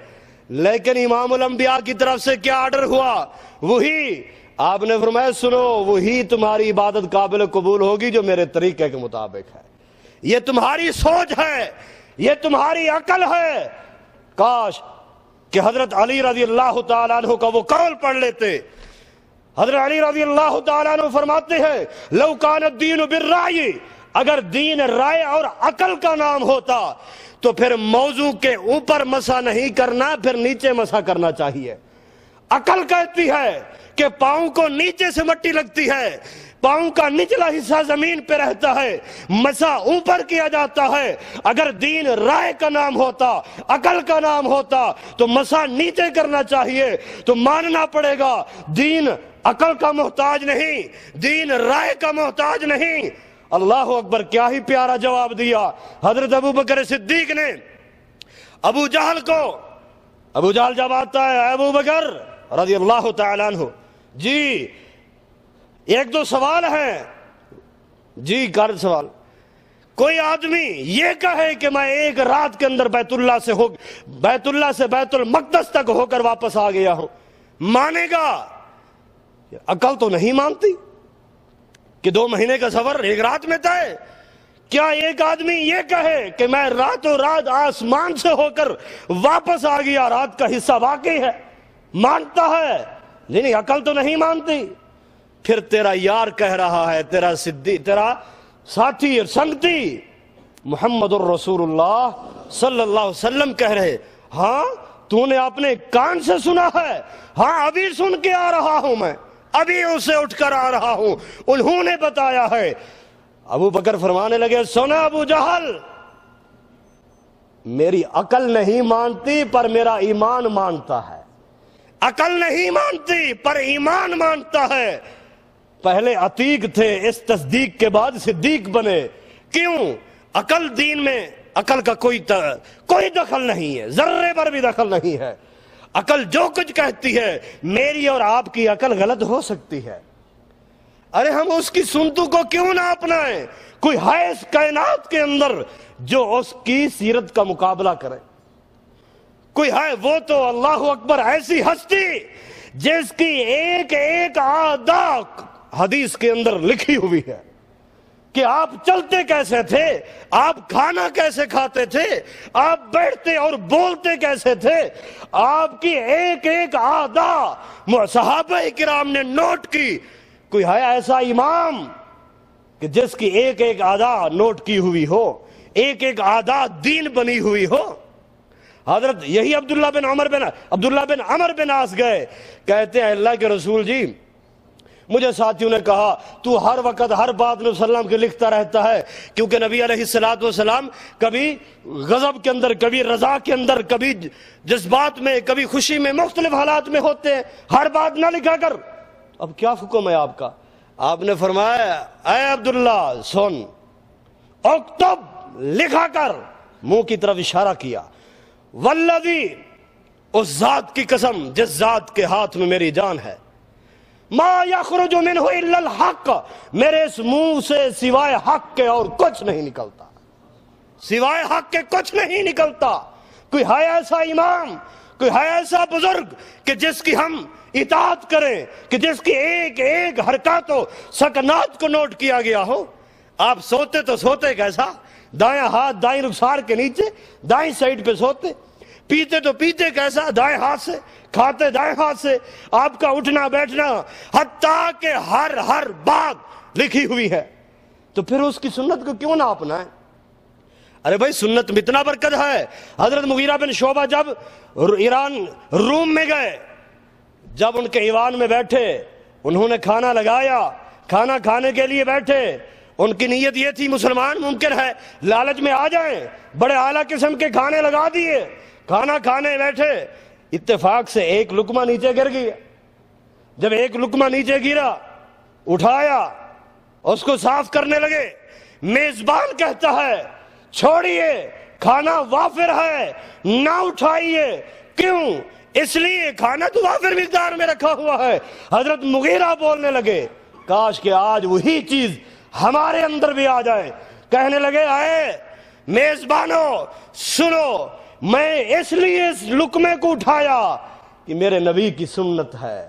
لیکن امام الانبیاء کی طرف سے کیا آرڈر ہوا؟ وہی آپ نے فرمایا سنو، وہی تمہاری عبادت قابل قبول ہوگی جو میرے طریقے کے مطابق ہے، یہ تمہاری سوچ ہے، یہ تمہاری عقل ہے۔ کاش کہ حضرت علی رضی اللہ تعالیٰ عنہ کا وہ قول پڑھ لیتے۔ حضرت علی رضی اللہ تعالیٰ عنہ فرماتے ہیں لو کان الدین بالرأی، اگر دین رائے اور عقل کا نام ہوتا تو پھر موضوع کے اوپر مسح نہیں کرنا، پھر نیچے مسح کرنا چاہیے۔ عقل کہتی ہے کہ پاؤں کو نیچے سے مٹی لگتی ہے، پاؤں کا نچلا حصہ زمین پہ رہتا ہے، مسح اوپر کیا جاتا ہے۔ اگر دین رائے کا نام ہوتا، عقل کا نام ہوتا تو مسح نیچے کرنا چاہیے۔ تو ماننا پڑے گا دین عقل کا محتاج نہیں، دین رائے کا محتاج نہیں۔ اللہ اکبر، کیا ہی پیارا جواب دیا حضرت ابو بکر صدیق نے ابو جہل کو۔ ابو جہل جب آتا ہے ابو بکر رضی اللہ تعالیٰ عنہ، جی ایک دو سوال ہیں، جی کر سوال۔ کوئی آدمی یہ کہے کہ میں ایک رات کے اندر بیت اللہ سے بیت المقدس تک ہو کر واپس آ گیا ہوں، مانے گا. عقل تو نہیں مانتی کہ 2 مہینے کا سفر 1 رات میں طے. کیا ایک آدمی یہ کہے کہ میں راتوں رات آسمان سے ہو کر واپس آ گیا, رات کا حصہ باقی ہے؟ مانتا ہے لیکن عقل تو نہیں مانتی. پھر تیرا یار کہہ رہا ہے, تیرا صدیق, تیرا ساتھی اور سنگتی محمد الرسول اللہ صلی اللہ علیہ وسلم کہہ رہے, ہاں تو نے اپنے کان سے سنا ہے؟ ہاں ابھی سن کے آ رہا ہوں, میں ابھی اسے اٹھ کر آ رہا ہوں, انہوں نے بتایا ہے. ابو بکر فرمانے لگے, سنا ابو جہل, میری عقل نہیں مانتی پر میرا ایمان مانتا ہے. عقل نہیں مانتی پر ایمان مانتا ہے. پہلے عتیق تھے, اس تصدیق کے بعد صدیق بنے. کیوں؟ عقل دین میں, عقل کا کوئی دخل نہیں ہے, ذرے پر بھی دخل نہیں ہے. عقل جو کچھ کہتی ہے, میری اور آپ کی عقل غلط ہو سکتی ہے. ارے ہم اس کی سنتوں کو کیوں نہ اپنائیں؟ کوئی ہے اس کائنات کے اندر جو اس کی سیرت کا مقابلہ کرے؟ کوئی ہے؟ وہ تو اللہ اکبر ایسی ہستی جس کی ایک ایک ادا حدیث کے اندر لکھی ہوئی ہے کہ آپ چلتے کیسے تھے, آپ کھانا کیسے کھاتے تھے, آپ بیٹھتے اور بولتے کیسے تھے, آپ کی ایک ایک ادا صحابہ کرام نے نوٹ کی. کوئی ہے ایسا امام کہ جس کی ایک ایک ادا نوٹ کی ہوئی ہو, ایک ایک ادا دین بنی ہوئی ہو؟ حضرت یہی عبداللہ بن عمر بن عاص گئے, کہتے ہیں اللہ کے رسول جی, مجھے ساتھیوں نے کہا تو ہر وقت ہر بات نبی صلی اللہ علیہ وسلم کے لکھتا رہتا ہے, کیونکہ نبی علیہ السلام کبھی غضب کے اندر, کبھی رضا کے اندر, کبھی جذبات میں, کبھی خوشی میں, مختلف حالات میں ہوتے ہیں. ہر بات نہ لکھا کر. اب کیا حکم ہے آپ کا؟ آپ نے فرمایا, اے عبداللہ سن, اکتب, لکھا کر. منہ کی طرف اشارہ کیا. والذی, اس ذات کی قسم جس ذات کے ہاتھ میں میری جان ہے, ما یخرج منہ الا الحق, میرے اس منہ سے سوائے حق کے اور کچھ نہیں نکلتا, سوائے حق کے کچھ نہیں نکلتا. کوئی ہے ایسا امام, کوئی ہے ایسا بزرگ کہ جس کی ہم اطاعت کریں, کہ جس کی ایک ایک حرکات و سکنات کو نوٹ کیا گیا ہو؟ آپ سوتے تو سوتے کیسا؟ دائیں ہاتھ دائیں رخسار کے نیچے, دائیں سائیڈ پہ سوتے. پیتے تو پیتے کیسا؟ دائیں ہاتھ سے. کھاتے دائیں ہاتھ سے. آپ کا اٹھنا بیٹھنا حتیٰ کہ ہر بات لکھی ہوئی ہے. تو پھر اس کی سنت کو کیوں نہ اپنائیں؟ ارے بھائی سنت میں اتنا برکت ہے. حضرت مغیرہ بن شعبہ جب ایران روم میں گئے, جب ان کے ایوان میں بیٹھے, انہوں نے کھانا لگایا, کھانا کھانے کے لیے بیٹھے. ان کی نیت یہ تھی مسلمان ممکن ہے لالچ میں آ جائیں, بڑے اعلیٰ قسم کے کھانے لگا دیے, کھانا کھانے بیٹھے. اتفاق سے ایک لقمہ نیچے گر گیا. جب ایک لقمہ نیچے گرا, اٹھایا, اس کو صاف کرنے لگے. میزبان کہتا ہے چھوڑیے, کھانا وافر ہے, نہ اٹھائیے. کیوں؟ اس لیے کھانا تو وافر مقدار میں رکھا ہوا ہے. حضرت مغیرہ بولنے لگے, کاش کہ آج وہی چیز ہمارے اندر بھی آ جائے. کہنے لگے, اے میزبانوں سنو, میں اس لیے اس لقمے کو اٹھایا کہ میرے نبی کی سنت ہے.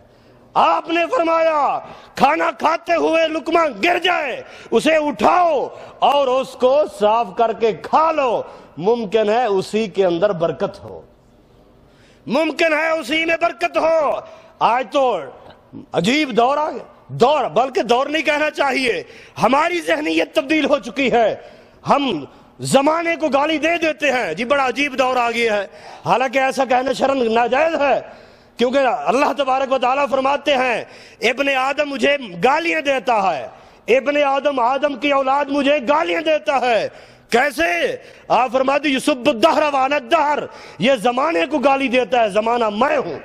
آپ نے فرمایا کھانا کھاتے ہوئے لقمہ گر جائے, اسے اٹھاؤ اور اس کو صاف کر کے کھا لو, ممکن ہے اسی کے اندر برکت ہو, ممکن ہے اسی میں برکت ہو. آج تو عجیب دور آ گیا, دور بلکہ دور نہیں کہنا چاہیے, ہماری ذہنیت تبدیل ہو چکی ہے. ہم زمانے کو گالی دے دیتے ہیں, جی بڑا عجیب دور آ گیا ہے. حالانکہ ایسا کہنا شرم ناجائز ہے, کیونکہ اللہ تبارک و تعالیٰ فرماتے ہیں ابن آدم مجھے گالیاں دیتا ہے, ابن آدم کی اولاد مجھے گالیاں دیتا ہے. کیسے؟ آپ فرماتے یسب الدہر وانا الدہر, یہ زمانے کو گالی دیتا ہے, زمانہ میں ہوں.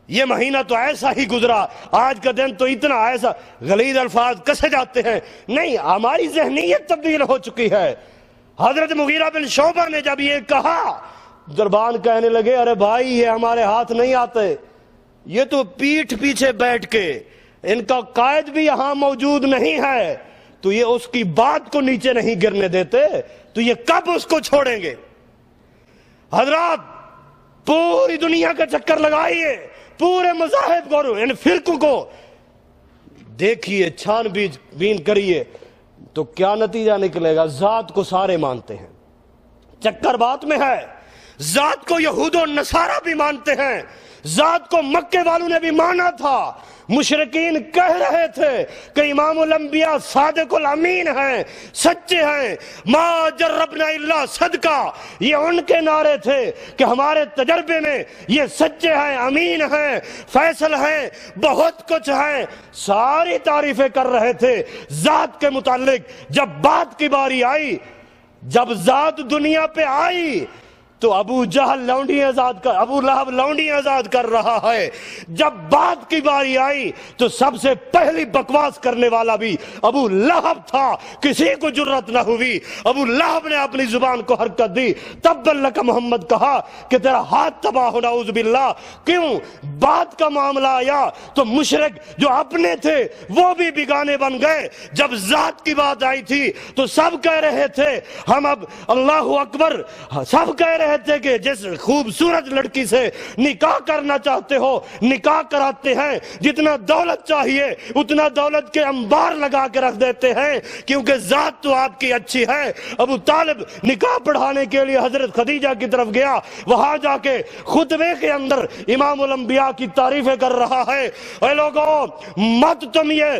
یہ مہینہ تو ایسا ہی گزرا, آج کا دن تو اتنا ایسا, غلیظ الفاظ کسے جاتے ہیں. نہیں, ہماری ذہنیت تبدیل ہو چکی ہے. حضرت مغیرہ بن شعبہ نے جب یہ کہا, دربان کہنے لگے, ارے بھائی یہ ہمارے ہاتھ نہیں آتے, یہ تو پیٹھ پیچھے بیٹھ کے, ان کا قائد بھی یہاں موجود نہیں ہے, تو یہ اس کی بات کو نیچے نہیں گرنے دیتے, تو یہ کب اس کو چھوڑیں گے؟ حضرات پوری دنیا کا چکر لگائیے, پورے مذاہب کو ان فرقوں کو دیکھیے، چھان بین کریے تو کیا نتیجہ نکلے گا؟ ذات کو سارے مانتے ہیں۔ چکر بات میں ہے، ذات کو یہود و نصارہ بھی مانتے ہیں، ذات کو مکے والوں نے بھی مانا تھا۔ مشرکین کہہ رہے تھے کہ امام الانبیاء صادق الامین ہیں، سچے ہیں، ما جربنا الا صدقہ، یہ ان کے نعرے تھے کہ ہمارے تجربے میں یہ سچے ہیں، امین ہیں، فیصل ہیں، بہت کچھ ہیں، ساری تعریفیں کر رہے تھے ذات کے متعلق۔ جب بات کی باری آئی، جب ذات دنیا پہ آئی تو ابو جہل لونڈیاں آزاد کر، ابو لہب لونڈیاں آزاد کر رہا ہے۔ جب بات کی باری آئی تو سب سے پہلی بکواس کرنے والا بھی ابو لہب تھا، کسی کو جرت نہ ہوئی، ابو لہب نے اپنی زبان کو حرکت دی، تبا لک محمد کہا کہ تیرا ہاتھ تباہ ہو، نعوذ باللہ۔ کیوں؟ بات کا معاملہ آیا تو مشرک جو اپنے تھے وہ بھی بیگانے بن گئے۔ جب ذات کی بات آئی تھی تو سب کہہ رہے تھے ہم اب اللہ اکبر، سب کہہ رہے تھے کہ جس خوبصورت لڑکی سے نکاح کرنا چاہتے ہو نکاح کراتے ہیں، جتنا دولت چاہیے اتنا دولت کے انبار لگا کے رکھ دیتے ہیں کیونکہ ذات تو آپ کی اچھی ہے۔ ابو طالب نکاح پڑھانے کے لیے حضرت خدیجہ کی طرف گیا، وہاں جا کے خطبے کے اندر امام الانبیاء کی تعریفیں کر رہا ہے۔ اے لوگوں، مت تم یہ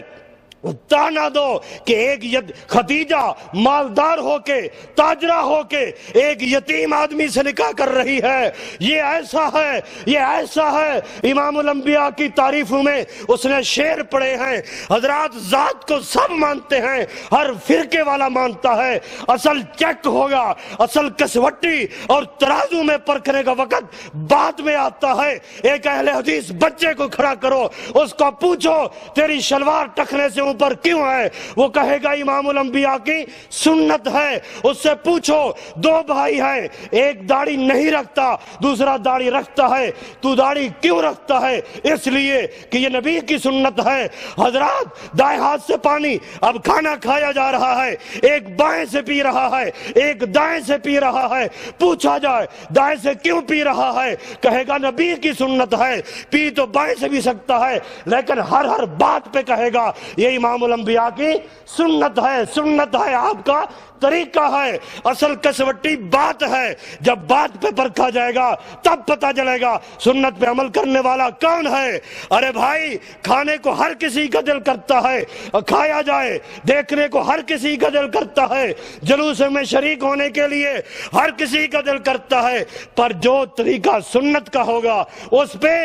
تانا دو کہ ایک خدیجہ مالدار ہو کے، تاجرہ ہو کے ایک یتیم آدمی سے نکاح کر رہی ہے، یہ ایسا ہے، یہ ایسا ہے۔ امام الانبیاء کی تعریفوں میں اس نے شعر پڑھے ہیں۔ حضرات، ذات کو سب مانتے ہیں، ہر فرقے والا مانتا ہے، اصل چیک ہوگا، اصل کسوٹی اور ترازو میں پرکھنے کا وقت بعد میں آتا ہے۔ ایک اہل حدیث بچے کو کھڑا کرو، اس کو پوچھو تیری شلوار ٹخنے سے اوپر کیوں ہے؟ وہ کہے گا امام الانبیاء کی سنت ہے۔ اس سے پوچھو دو بھائی ہیں، ایک داڑھی نہیں رکھتا، دوسرا داڑھی رکھتا ہے، تو داڑھی کیوں رکھتا ہے؟ اس لیے کہ یہ نبی کی سنت ہے۔ حضرات، دائیں ہاتھ سے پانی، اب کھانا کھایا جا رہا ہے، ایک بائیں سے پی رہا ہے، ایک دائیں سے پی رہا ہے، پوچھا جائے دائیں سے کیوں پی رہا ہے؟ کہے گا نبی کی سنت ہے، پی تو بائیں سے بھی سکتا ہے، لیکن ہر بات پہ کہے گا یہ امام الانبیاء کی سنت ہے، سنت ہے، آپ کا طریقہ ہے، اصل کسوٹی بات ہے۔ جب بات پہ پرکھا جائے گا تب پتہ چلے گا سنت پہ عمل کرنے والا کون ہے۔ ارے بھائی، کھانے کو ہر کسی کا دل کرتا ہے، کھایا جائے، دیکھنے کو ہر کسی کا دل کرتا ہے، جلوس میں شریک ہونے کے لیے ہر کسی کا دل کرتا ہے، پر جو طریقہ سنت کا ہوگا اس پہ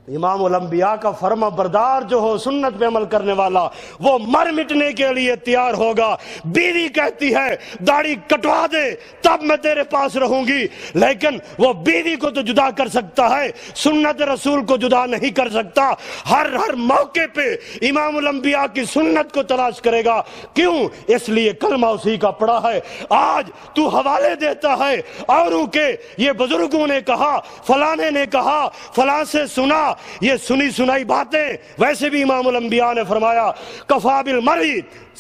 امام الانبیاء کا فرما بردار جو ہو، سنت پہ عمل کرنے والا، وہ مر مٹنے کے لیے تیار ہوگا۔ بیوی کہتی ہے داڑھی کٹوا دے تب میں تیرے پاس رہوں گی، لیکن وہ بیوی کو تو جدا کر سکتا ہے، سنت رسول کو جدا نہیں کر سکتا۔ ہر موقع پہ امام الانبیاء کی سنت کو تلاش کرے گا۔ کیوں؟ اس لیے کلمہ اسی کا پڑا ہے۔ آج تو حوالے دیتا ہے اوروں کے، یہ بزرگوں نے کہا، فلانے نے کہا، فلاں سے سنا، یہ سنی سنائی باتیں۔ ویسے بھی امام الانبیاء نے فرمایا کفا بالمرء،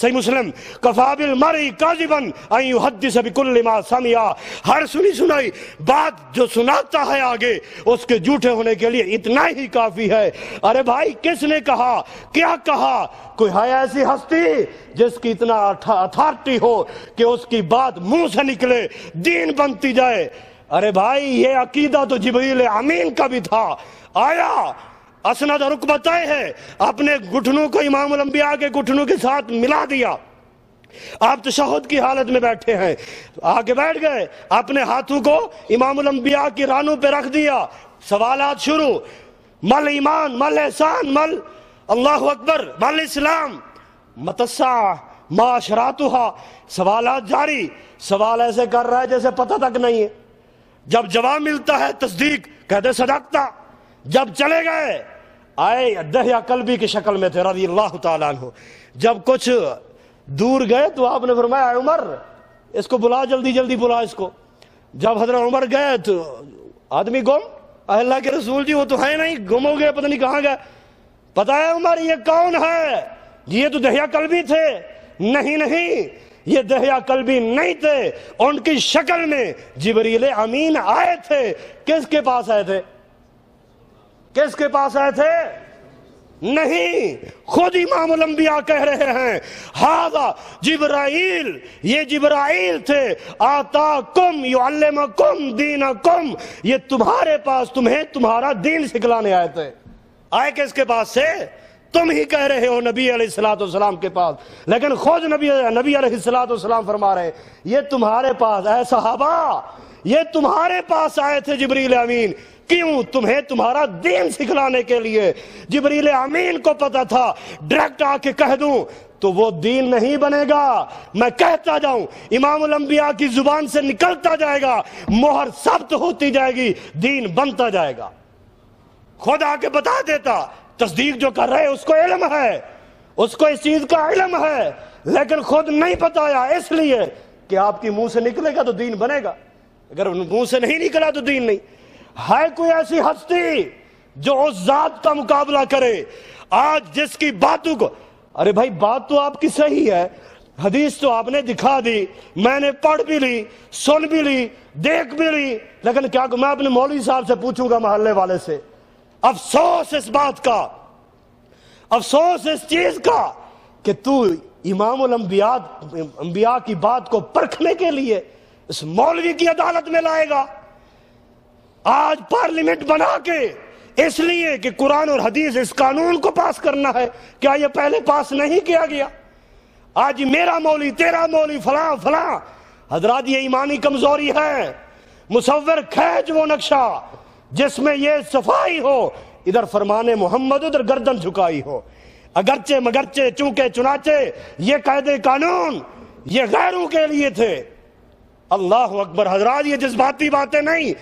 صحیح مسلم، کفا بالمرء کاذبا ان یحدث بکل ما سمع، ہر سنی سنائی بات جو سناتا ہے آگے اس کے جھوٹے ہونے کے لیے اتنا ہی کافی ہے۔ ارے بھائی، کس نے کہا؟ کیا کہا؟ کوئی ہے ایسی ہستی جس کی اتنا اتھارٹی ہو کہ اس کی بات منہ سے نکلے دین بنتی جائے؟ ارے بھائی، یہ عقیدہ تو جبریل امین کا بھی تھا۔ آیا اسند رکبتیں ہے، اپنے گھٹنوں کو امام الانبیاء کے گھٹنوں کے ساتھ ملا دیا، آپ تشہد کی حالت میں بیٹھے ہیں، آگے بیٹھ گئے، اپنے ہاتھوں کو امام الانبیاء کی رانوں پہ رکھ دیا، سوالات شروع، مل ایمان، مل احسان، مل اللہ اکبر، مل اسلام، متسع ما اشراطھا، سوالات جاری۔ سوال ایسے کر رہا ہے جیسے پتہ تک نہیں ہے، جب جواب ملتا ہے تصدیق، کہتے صدقتا۔ جب چلے گئے آئے دہیا قلبی کی شکل میں تھے رضی اللہ تعالیٰ عنہ۔ جب کچھ دور گئے تو آپ نے فرمایا اے عمر، اس کو بلا، جلدی جلدی بلا اس کو۔ جب حضرت عمر گئے تو آدمی گم، اللہ کے رسول جی وہ تو ہے نہیں، گم ہو گئے، پتہ نہیں کہاں گئے۔ پتہ ہے عمر یہ کون ہے؟ یہ تو دہیا قلبی تھے۔ نہیں، یہ دہیا قلبی نہیں تھے، ان کی شکل میں جبریل امین آئے تھے۔ کس کے پاس آئے تھے؟ کس کے پاس آئے تھے؟ نہیں، خود امام الانبیاء کہہ رہے ہیں ہذا جبرائیل، یہ جبرائیل تھے، آتاکم یعلمکم دینکم، یہ تمہارے پاس تمہیں تمہارا دین سکھلانے آئے تھے۔ آئے کس کے پاس سے؟ تم ہی کہہ رہے ہو نبی علیہ السلام کے پاس، لیکن خود نبی علیہ السلام فرما رہے یہ تمہارے پاس، اے صحابہ یہ تمہارے پاس آئے تھے جبریل امین، کیوں؟ تمہیں تمہارا دین سکھلانے کے لیے۔ جبریل امین کو پتا تھا ڈائریکٹ آ کے کہہ دوں تو وہ دین نہیں بنے گا، میں کہتا جاؤں امام الانبیاء کی زبان سے نکلتا جائے گا، مہر ثبت ہوتی جائے گی، دین بنتا جائے گا۔ خود آ کے بتا دیتا، تصدیق جو کر رہے اس کو علم ہے، اس کو اس چیز کا علم ہے، لیکن خود نہیں بتایا، اس لیے کہ آپ کی منہ سے نکلے گا تو دین بنے گا، اگر منہ سے نہیں نکلا تو دین نہیں۔ ہے کوئی ایسی ہستی جو اس ذات کا مقابلہ کرے آج جس کی باتوں کو، ارے بھائی بات تو آپ کی صحیح ہے، حدیث تو آپ نے دکھا دی، میں نے پڑھ بھی لی، سن بھی لی، دیکھ بھی لی، لیکن کیا میں اپنے مولوی صاحب سے پوچھوں گا، محلے والے سے، افسوس اس بات کا، افسوس اس چیز کا کہ تو امام الانبیاء کی بات کو پرکھنے کے لیے اس مولوی کی عدالت میں لائے گا۔ آج پارلیمنٹ بنا کے اس لیے کہ قرآن اور حدیث اس قانون کو پاس کرنا ہے، کیا یہ پہلے پاس نہیں کیا گیا؟ آج میرا مولوی، تیرا مولوی، فلاں فلاں، حضرات یہ ایمانی کمزوری ہے۔ مصور کھینچ وہ نقشہ جس میں یہ صفائی ہو، ادھر فرمان محمد ادھر گردن جھکائی ہو، اگرچہ مگرچہ چونکہ چنانچہ یہ قاعدے قانون یہ غیروں کے لیے تھے۔ اللہ اکبر حضرات، یہ جذباتی باتیں نہیں،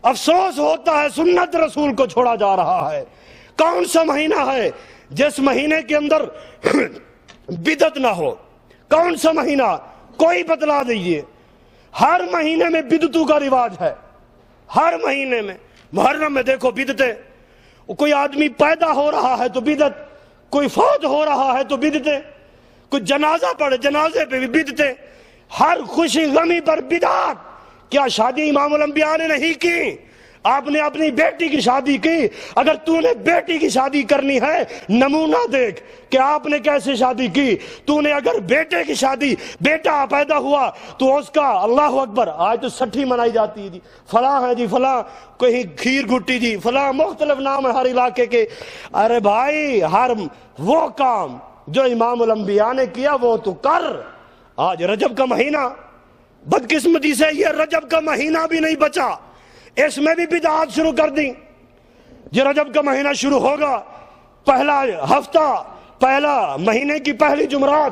افسوس ہوتا ہے سنت رسول کو چھوڑا جا رہا ہے۔ کون سا مہینہ ہے جس مہینے کے اندر بدعت نہ ہو؟ کون سا مہینہ؟ کوئی بتلا دیجئے۔ ہر مہینے میں بدعتوں کا رواج ہے، ہر مہینے میں۔ محرم میں دیکھو بدعتیں، کوئی آدمی پیدا ہو رہا ہے تو بدعت، کوئی فوت ہو رہا ہے تو بدعتیں، کوئی جنازہ پڑھے جنازے پہ بھی بدعتیں، ہر خوشی غمی پر بدعت۔ کیا شادی امام الانبیاء نے نہیں کی؟ آپ نے اپنی بیٹی کی شادی کی، اگر تو نے بیٹی کی شادی کرنی ہے نمونہ دیکھ کہ آپ نے کیسے شادی کی۔ تو نے اگر بیٹے کی شادی، بیٹا پیدا ہوا تو اس کا اللہ اکبر، آج تو سٹھی منائی جاتی ہے جی، فلاں ہے جی، فلاں کوئی کھیر گھٹی جی، فلاں مختلف نام ہے ہر علاقے کے۔ ارے بھائی ہر وہ کام جو امام الانبیاء نے کیا وہ تو کر۔ آج رجب کا مہینہ، بدقسمتی سے یہ رجب کا مہینہ بھی نہیں بچا، اس میں بھی بدعات شروع کر دی۔ یہ رجب کا مہینہ شروع ہوگا، پہلا ہفتہ، پہلا مہینے کی پہلی جمعرات،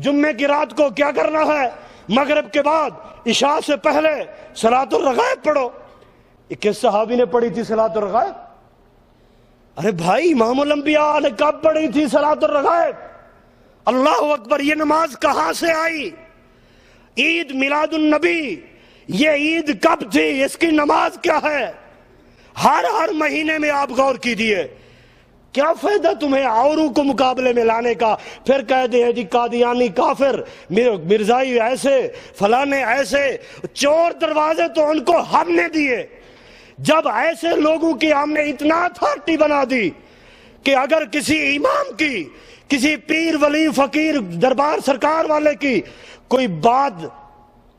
جمعے کی رات کو کیا کرنا ہے؟ مغرب کے بعد عشاء سے پہلے صلاۃ الرغائب پڑھو۔ یہ کس صحابی نے پڑھی تھی صلاۃ الرغائب؟ ارے بھائی امام الانبیاء نے کب پڑھی تھی صلاۃ الرغائب؟ اللہ اکبر، یہ نماز کہاں سے آئی؟ عید میلاد النبی، یہ عید کب تھی؟ اس کی نماز کیا ہے؟ ہر مہینے میں آپ غور کیجئے۔ کیا فائدہ تمہیں اوروں کو مقابلے میں لانے کا؟ پھر کہہ دے جی قادیانی کافر، مرزائی ایسے، فلانے ایسے، چور دروازے تو ان کو ہم نے دیے۔ جب ایسے لوگوں کی ہم نے اتنا اتھارٹی بنا دی کہ اگر کسی امام کی، کسی پیر ولی فقیر دربار سرکار والے کی کوئی بات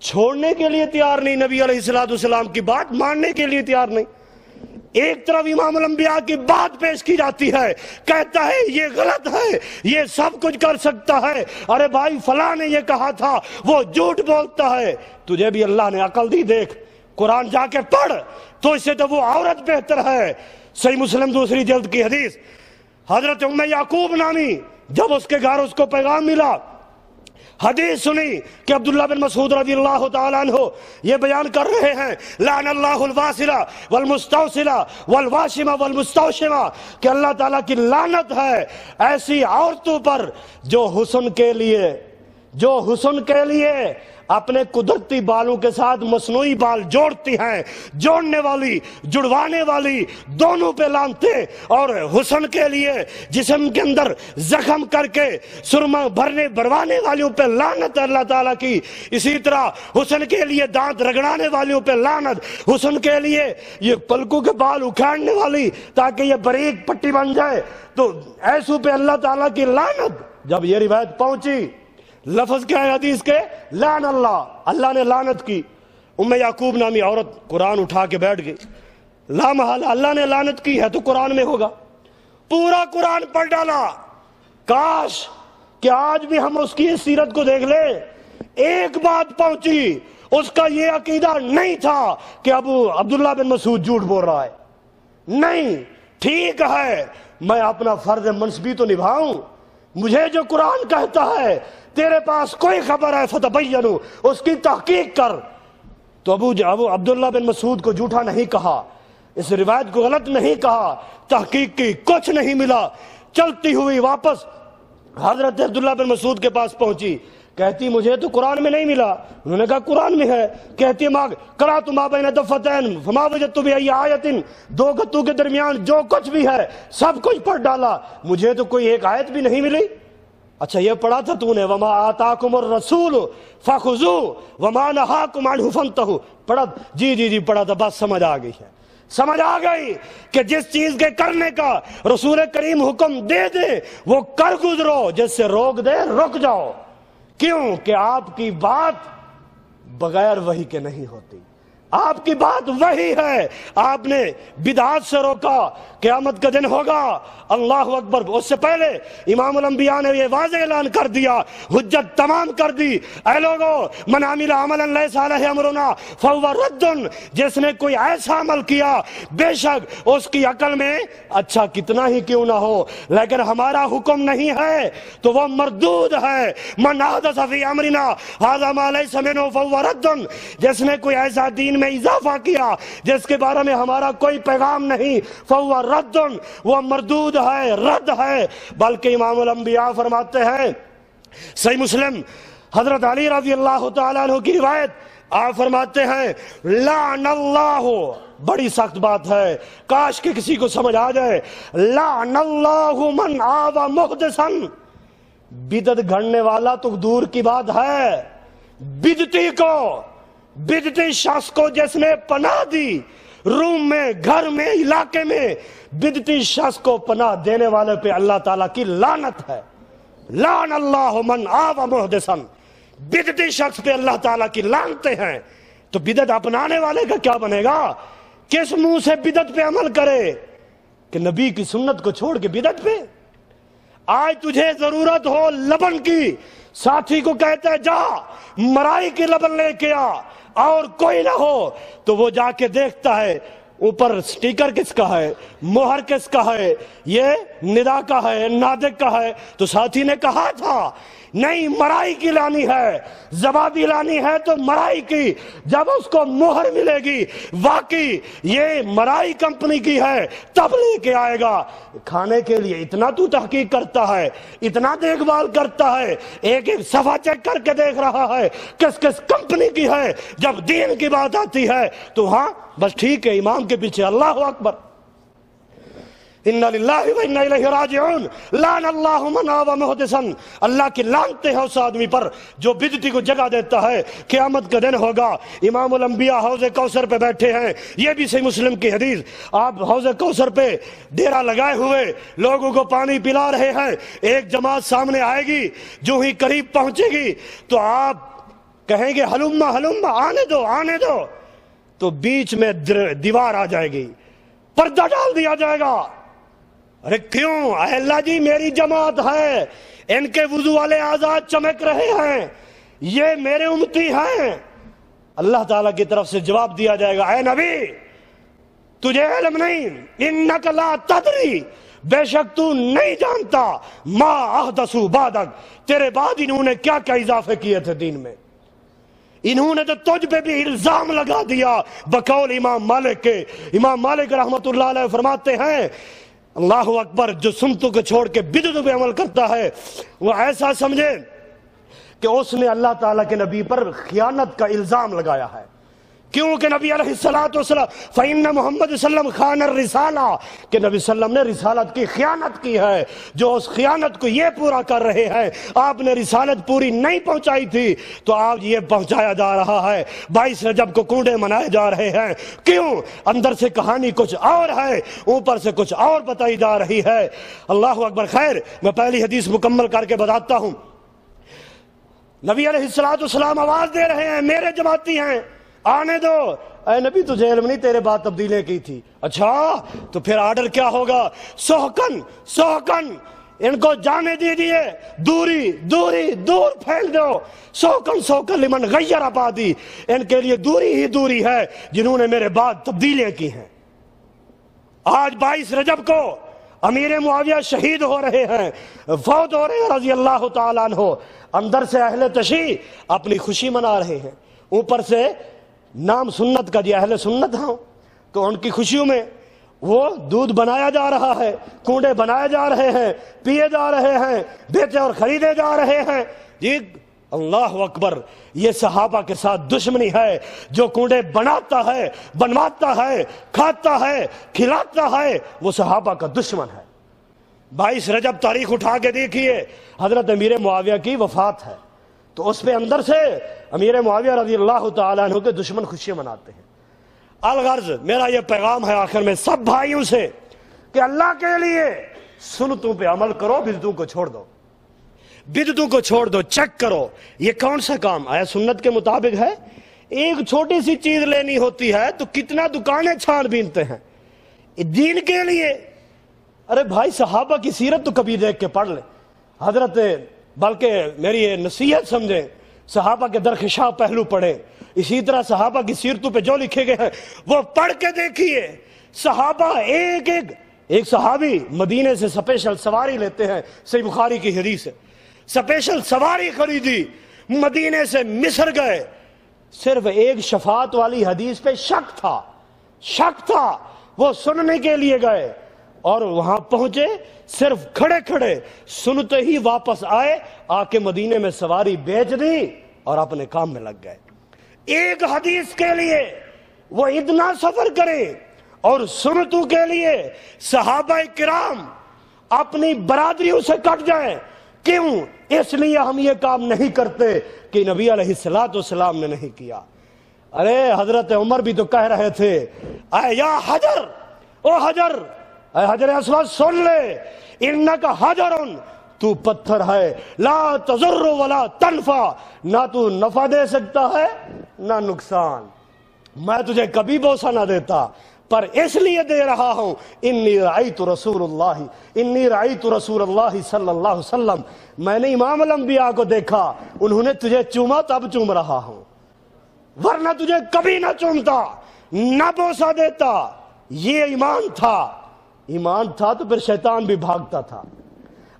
چھوڑنے کے لیے تیار نہیں، نبی علیہ السلام کی بات ماننے کے لیے تیار نہیں، ایک طرف امام الانبیاء کی بات پیش کی جاتی ہے، کہتا ہے یہ غلط ہے، یہ سب کچھ کر سکتا ہے، ارے بھائی فلاں نے یہ کہا تھا، وہ جھوٹ بولتا ہے، تجھے بھی اللہ نے عقل دی، دیکھ قرآن جا کے پڑھ، تو اس سے تو وہ عورت بہتر ہے۔ صحیح مسلم دوسری جلد کی حدیث، حضرت ام یعقوب نامی جب اس کے گھر اس کو پیغام ملا، حدیث سنی کہ عبداللہ بن مسعود رضی اللہ تعالیٰ عنہ یہ بیان کر رہے ہیں، لعن اللہ الواصلہ والمستوصلہ والواشمہ والمستوشمہ، کہ اللہ تعالیٰ کی لعنت ہے ایسی عورتوں پر جو حسن کے لیے جو حسن کے لیے اپنے قدرتی بالوں کے ساتھ مصنوعی بال جوڑتی ہیں، جوڑنے والی جڑوانے والی دونوں پہ لانتے، اور حسن کے لیے جسم کے اندر زخم کر کے سرما بھروانے والیوں پہ لعنت اللہ تعالیٰ کی، اسی طرح حسن کے لیے دانت رگڑانے والیوں پہ لعنت، حسن کے لیے یہ پلکوں کے بال اکھاڑنے والی تاکہ یہ باریک پٹی بن جائے تو ایسوں پہ اللہ تعالیٰ کی لعنت۔ جب یہ روایت پہنچی، لفظ کیا ہے حدیث کے؟ لعن اللہ، اللہ نے لعنت کی۔ یعقوب نامی عورت قرآن اٹھا کے بیٹھ گئی، لا محالہ اللہ نے لعنت کی ہے تو قرآن میں ہوگا، پورا قرآن پڑھ ڈالا۔ کاش کہ آج بھی ہم اس کی سیرت کو دیکھ لیں۔ ایک بات پہنچی، اس کا یہ عقیدہ نہیں تھا کہ عبداللہ بن مسعود جھوٹ بول رہا ہے، نہیں، ٹھیک ہے میں اپنا فرض منصبی تو نبھاؤں، مجھے جو قرآن کہتا ہے تیرے پاس کوئی خبر ہے فتبینو، اس کی تحقیق کر۔ تو عبداللہ بن مسعود کو جھوٹا نہیں کہا، اس روایت کو غلط نہیں کہا، تحقیق کی، کچھ نہیں ملا۔ چلتی ہوئی واپس حضرت عبداللہ بن مسعود کے پاس پہنچی، کہتی مجھے تو قرآن میں نہیں ملا۔ انہوں نے کہا قرآن میں ہے۔ کہتی ماں قرأت ما بین دفتین فما وجدت بأی آیت، دو گتوں کے درمیان جو کچھ بھی ہے سب کچھ پڑھ ڈالا، مجھے تو کوئی ایک آیت بھی نہیں ملی۔ اچھا یہ پڑھا تھا تو نے وما آتاکم الرسول فخذوہ وما نہاکم عنہ فانتہوا، پڑھا؟ جی پڑھا تھا، بس سمجھ آ گئی ہے، سمجھ آ گئی کہ جس چیز کے کرنے کا رسول کریم حکم دے دے وہ کر گزرو، جس سے روک دے رک جاؤ۔ کیوں کہ آپ کی بات بغیر وحی کے نہیں ہوتی، آپ کی بات وحی ہے۔ آپ نے بدعات سے روکا، قیامت کا دن ہوگا، اللہ اکبر، اس سے پہلے امام الانبیاء نے یہ واضح اعلان کر دیا، حجت تمام کر دی، اے لوگو من عمل عملا لیس علیہ امرنا فہو رد، جس نے کوئی ایسا عمل کیا بے شک اس کی عقل میں اچھا کتنا ہی کیوں نہ ہو لیکن ہمارا حکم نہیں ہے تو وہ مردود ہے۔ من احدث فی امرنا ھذا ما لیس منہ فہو رد، جس نے کوئی ایسا دین میں اضافہ کیا جس کے بارے میں ہمارا کوئی پیغام نہیں، فہو رد، وہ مردود ہے، رد ہے۔ بلکہ امام الانبیاء فرماتے ہیں، صحیح مسلم حضرت علی رضی اللہ تعالیٰ عنہ کی روایت، آپ فرماتے ہیں لعن اللہ، بڑی سخت بات ہے، کاش کہ کسی کو سمجھ آ جائے، لعن اللہ من آوى محدثا، بدعت گھڑنے والا تو دور کی بات ہے، بدعتی شخص کو جس نے پناہ دی، روم میں، گھر میں، علاقے میں، بدعتی شخص کو پناہ دینے والے پہ اللہ تعالیٰ کی لعنت ہے۔ لعن اللہ من آوى محدثا، بدعتی شخص پہ اللہ تعالیٰ کی لعنتیں ہیں۔ تو بدعت اپنانے والے کا کیا بنے گا؟ کس منہ سے بدعت پہ عمل کرے کہ نبی کی سنت کو چھوڑ کے بدعت پہ؟ آج تجھے ضرورت ہو لبن کی، ساتھی کو کہتا ہے جا مرائی کی لبن لے کے آ، اور کوئی نہ ہو تو وہ جا کے دیکھتا ہے اوپر سٹیکر کس کا ہے، مہر کس کا ہے، یہ ندا کا ہے، نادق کا ہے، تو ساتھی نے کہا تھا نہیں مرائی کی لانی ہے، زبادی لانی ہے تو مرائی کی، جب اس کو مہر ملے گی واقعی یہ مرائی کمپنی کی ہے تب لے کے آئے گا۔ کھانے کے لیے اتنا تو تحقیق کرتا ہے، اتنا دیکھ بھال کرتا ہے، ایک ایک صفحہ چیک کر کے دیکھ رہا ہے کس کس کمپنی کی ہے، جب دین کی بات آتی ہے تو ہاں بس ٹھیک ہے، امام کے پیچھے اللہ اکبر، اِنَّا لِلَّهِ وَإِنَّا إِلَيْهِ رَاجِعُونَ، لَعْنَ اللَّهُ مَنْ آوَى مُحْدِثًا، اللہ کی لعنتیں ہیں اس آدمی پر جو بدعتی کو جگہ دیتا ہے۔ قیامت کا دن ہوگا، امام الانبیاء حوض کوثر پہ بیٹھے ہیں، یہ بھی صحیح مسلم کی حدیث، آپ حوض کوثر پہ ڈیرا لگائے ہوئے لوگوں کو پانی پلا رہے ہیں، ایک جماعت سامنے آئے گی، جو ہی قریب پہنچے گی تو آپ کہیں گے ہلما ہلما، آنے دو آنے دو، تو بیچ میں دیوار آ جائے گی، پردہ ڈال دیا جائے گا۔ ارے کیوں؟ اے اللہ جی میری جماعت ہے، ان کے وضو والے اعضاء چمک رہے ہیں، یہ میرے امتی ہیں۔ اللہ تعالیٰ کی طرف سے جواب دیا جائے گا، اے نبی تجھے علم نہیں، انک لا تدری، بے شک تو نہیں جانتا، ما احدثوا بعدک، تیرے بعد انہوں نے کیا کیا اضافے کیے تھے دین میں، انہوں نے تو تجھ پہ بھی الزام لگا دیا بقول امام مالک کے۔ امام مالک رحمت اللہ علیہ فرماتے ہیں اللہ اکبر، جو سنتوں کو چھوڑ کے بدعتوں پہ عمل کرتا ہے وہ ایسا سمجھے کہ اس نے اللہ تعالیٰ کے نبی پر خیانت کا الزام لگایا ہے. کیونکہ نبی علیہ السلام فَإِنَّ محمد وسلم خان الرسالہ کہ نبی صلی اللہ علیہ وسلم نے رسالت کی خیانت کی ہے. جو اس خیانت کو یہ پورا کر رہے ہیں، آپ نے رسالت پوری نہیں پہنچائی تھی تو آج یہ پہنچایا جا رہا ہے. 22 رجب کو کنڈے منائے جا رہے ہیں. کیوں؟ اندر سے کہانی کچھ اور ہے، اوپر سے کچھ اور بتائی جا رہی ہے. اللہ اکبر. خیر، میں پہلی حدیث مکمل کر کے بتاتا ہوں. نبی علیہ السلام آواز دے رہے ہیں، میرے جماعتی ہیں، آنے دو. اے نبی تجھے علم نہیں، تیرے بعد تبدیلیں کی تھی. اچھا تو پھر آرڈر کیا ہوگا؟ سوکن ان کو جانے دیجئے، دور پھیل دو. سوکن لمن غیر آبادی، ان کے لیے دوری ہے جنہوں نے میرے بعد تبدیلیاں کی ہیں. آج 22 رجب کو امیر معاویہ شہید ہو رہے ہیں، فوت ہو رہے ہیں رضی اللہ تعالیٰ عنہ. اندر سے اہل تشیع اپنی خوشی منا رہے ہیں، اوپر سے نام سنت کا، جی اہل سنت ہوں تو ان کی خوشیوں میں وہ دودھ بنایا جا رہا ہے، کنڈے بنائے جا رہے ہیں، پیے جا رہے ہیں، بیچے اور خریدے جا رہے ہیں. جی اللہ اکبر. یہ صحابہ کے ساتھ دشمنی ہے. جو کنڈے بناتا ہے، بنواتا ہے، کھاتا ہے، کھلاتا ہے، وہ صحابہ کا دشمن ہے. 22 رجب تاریخ اٹھا کے دیکھیے، حضرت امیر معاویہ کی وفات ہے تو اس پہ اندر سے امیر معاویہ رضی اللہ تعالیٰ عنہ کے دشمن خوشیاں مناتے ہیں. الغرض میرا یہ پیغام ہے آخر میں سب بھائیوں سے کہ اللہ کے لیے سنتوں پہ عمل کرو، بدعتوں کو چھوڑ دو. چیک کرو یہ کون سا کام آیا سنت کے مطابق ہے. ایک چھوٹی سی چیز لینی ہوتی ہے تو کتنا دکانیں چھان بینتے ہیں دین کے لیے. ارے بھائی صحابہ کی سیرت تو کبھی دیکھ کے پڑھ لیں حضرت، بلکہ میری یہ نصیحت سمجھیں، صحابہ کے درخشاں پہلو پڑھیں. اسی طرح صحابہ کی سیرتوں پہ جو لکھے گئے ہیں وہ پڑھ کے دیکھیے. صحابہ ایک صحابی مدینے سے سپیشل سواری لیتے ہیں، صحیح بخاری کی حدیث ہے، سپیشل سواری خریدی، مدینے سے مصر گئے. صرف ایک شفاعت والی حدیث پہ شک تھا، وہ سننے کے لیے گئے اور وہاں پہنچے، صرف کھڑے سنتے ہی واپس آئے، آ کے مدینے میں سواری بیچ دی اور اپنے کام میں لگ گئے. ایک حدیث کے لیے وہ اتنا سفر کریں اور سنتوں کے لیے صحابہ کرام اپنی برادریوں سے کٹ جائیں. کیوں؟ اس لیے ہم یہ کام نہیں کرتے کہ نبی علیہ السلام نے نہیں کیا. ارے حضرت عمر بھی تو کہہ رہے تھے، اے یا حجر، او حجر، اے حجر اسود سن لے، انکا حجرن، تو پتھر ہے، لا تضر ولا تنفع، نہ تو نفع دے سکتا ہے نہ نقصان. میں تجھے کبھی بوسہ نہ دیتا، پر اس لیے دے رہا ہوں، انی رأیت رسول اللہ صلی اللہ علیہ وسلم، میں نے امام الانبیاء کو دیکھا، انہوں نے تجھے چوما تب چوم رہا ہوں، ورنہ تجھے کبھی نہ چومتا، نہ بوسہ دیتا. یہ ایمان تھا تو پھر شیطان بھی بھاگتا تھا.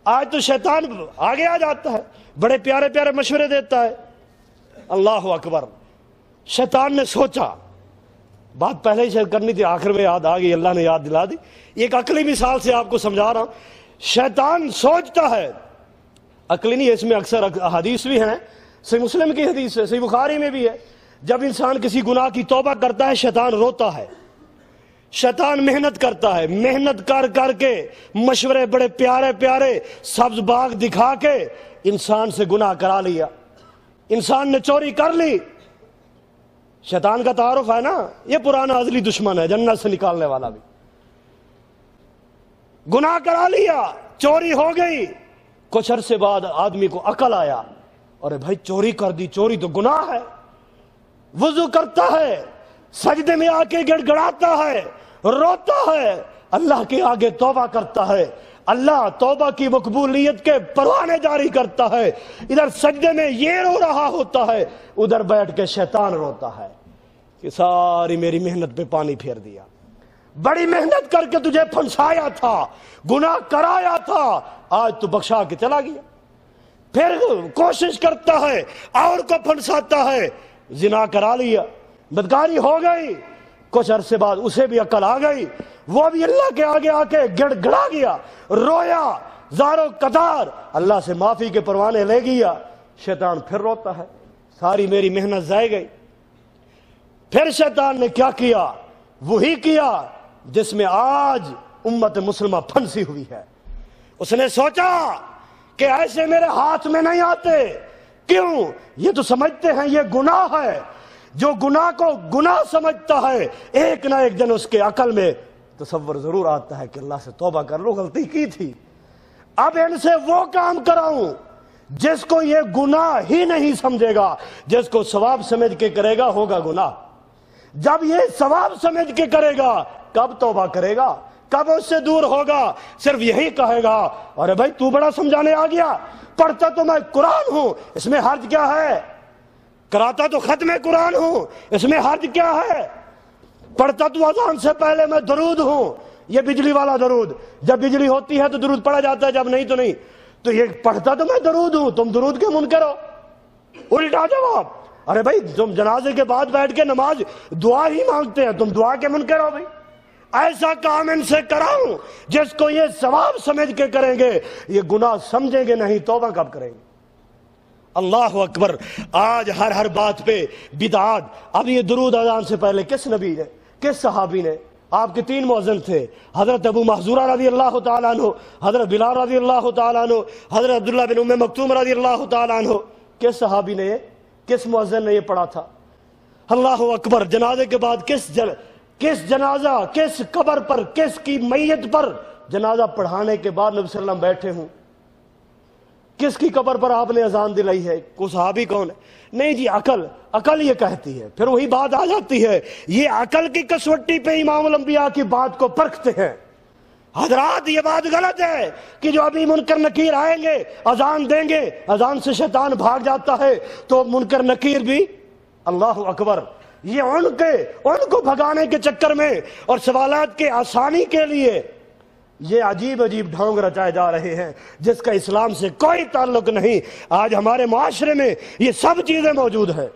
آج تو شیطان آگے آ جاتا ہے، بڑے پیارے مشورے دیتا ہے. اللہ اکبر. شیطان نے سوچا، بات پہلے ہی شیئر کرنی تھی، آخر میں یاد آ گئی، اللہ نے یاد دلا دی. ایک عقلی مثال سے آپ کو سمجھا رہا ہوں. شیطان سوچتا ہے، عقلی نہیں، اس میں اکثر حدیث بھی ہیں، صحیح مسلم کی حدیث ہے، صحیح بخاری میں بھی ہے. جب انسان کسی گناہ کی توبہ کرتا ہے شیطان روتا ہے، شیطان محنت کرتا ہے، محنت کر کے مشورے بڑے پیارے سبز باغ دکھا کے انسان سے گناہ کرا لیا. انسان نے چوری کر لی. شیطان کا تعارف ہے نا، یہ پرانا ازلی دشمن ہے، جنت سے نکالنے والا بھی. گناہ کرا لیا، چوری ہو گئی. کچھ عرصے بعد آدمی کو عقل آیا، ارے بھائی چوری کر دی، چوری تو گناہ ہے. وضو کرتا ہے، سجدے میں آ کے گڑ گڑاتا ہے، روتا ہے، اللہ کے آگے توبہ کرتا ہے. اللہ توبہ کی مقبولیت کے پروانے جاری کرتا ہے. ادھر سجدے میں یہ رو رہا ہوتا ہے، ادھر بیٹھ کے شیطان روتا ہے کہ ساری میری محنت پہ پانی پھیر دیا. بڑی محنت کر کے تجھے پھنسایا تھا، گناہ کرایا تھا، آج تو بخشا کے چلا گیا. پھر کوشش کرتا ہے اور کو پھنساتا ہے، زنا کرا لیا، بدکاری ہو گئی. کچھ عرصے بعد اسے بھی عقل آ گئی، وہ بھی اللہ کے آگے آ کے گڑ گڑا گیا، رویا زارو قطار، اللہ سے معافی کے پروانے لے گیا. شیطان پھر روتا ہے، ساری میری محنت ضائع گئی۔ پھر شیطان نے کیا کیا؟ وہی کیا جس میں آج امت مسلمہ پھنسی ہوئی ہے۔ اس نے سوچا کہ ایسے میرے ہاتھ میں نہیں آتے، کیوں؟ یہ تو سمجھتے ہیں یہ گناہ ہے۔ جو گناہ کو گناہ سمجھتا ہے، ایک نہ ایک دن اس کے عقل میں تصور ضرور آتا ہے کہ اللہ سے توبہ کر لو، غلطی کی تھی۔ اب ان سے وہ کام کراؤں جس کو یہ گناہ ہی نہیں سمجھے گا، جس کو ثواب سمجھ کے کرے گا ہوگا گناہ۔ جب یہ ثواب سمجھ کے کرے گا کب توبہ کرے گا، کب اس سے دور ہوگا؟ صرف یہی کہے گا ارے بھائی تو بڑا سمجھانے آ گیا، پڑھتا تو میں قرآن ہوں، اس میں حرج کیا ہے؟ کراتا تو ختم قرآن ہوں، اس میں حرج کیا ہے؟ پڑھتا تو اذان سے پہلے میں درود ہوں، یہ بجلی والا درود، جب بجلی ہوتی ہے تو درود پڑھا جاتا ہے، جب نہیں تو نہیں۔ تو یہ پڑھتا تو میں درود ہوں، تم درود کے منکر ہو۔ الٹا جواب، ارے بھائی تم جنازے کے بعد بیٹھ کے نماز دعا ہی مانگتے ہیں، تم دعا کے منکر ہو۔ بھائی ایسا کام ان سے کراؤں جس کو یہ ثواب سمجھ کے کریں گے، یہ گناہ سمجھیں گے نہیں، توبہ کب کریں گے؟ اللہ اکبر۔ آج ہر بات پہ بدعات۔ اب یہ درود اذان سے پہلے کس نبی نے، کس صحابی نے؟ آپ کے 3 مؤذن تھے، حضرت ابو محذورہ رضی اللہ تعالیٰ عنہ، حضرت بلال رضی اللہ تعالیٰ عنہ، حضرت عبداللہ بن ام مکتوم رضی اللہ تعالیٰ عنہ۔ کس صحابی نے، کس مؤذن نے یہ پڑھا تھا؟ اللہ اکبر۔ جنازے کے بعد کس جنازہ، کس قبر پر، کس کی میت پر جنازہ پڑھانے کے بعد نبی صلی اللہ علیہ وسلم بیٹھے ہوں؟ کس کی قبر پر آپ نے اذان دلائی ہے؟ کوئی صحابی کون ہے؟ نہیں جی، عقل یہ کہتی ہے۔ پھر وہی بات آ جاتی ہے، یہ عقل کی کسوٹی پہ امام الانبیاء کی بات کو پرکھتے ہیں۔ حضرات یہ بات غلط ہے کہ جو ابھی منکر نکیر آئیں گے اذان دیں گے، اذان سے شیطان بھاگ جاتا ہے تو منکر نکیر بھی، اللہ اکبر، یہ ان کو بھگانے کے چکر میں اور سوالات کے آسانی کے لیے یہ عجیب ڈھونگ رچائے جا رہے ہیں جس کا اسلام سے کوئی تعلق نہیں۔ آج ہمارے معاشرے میں یہ سب چیزیں موجود ہیں۔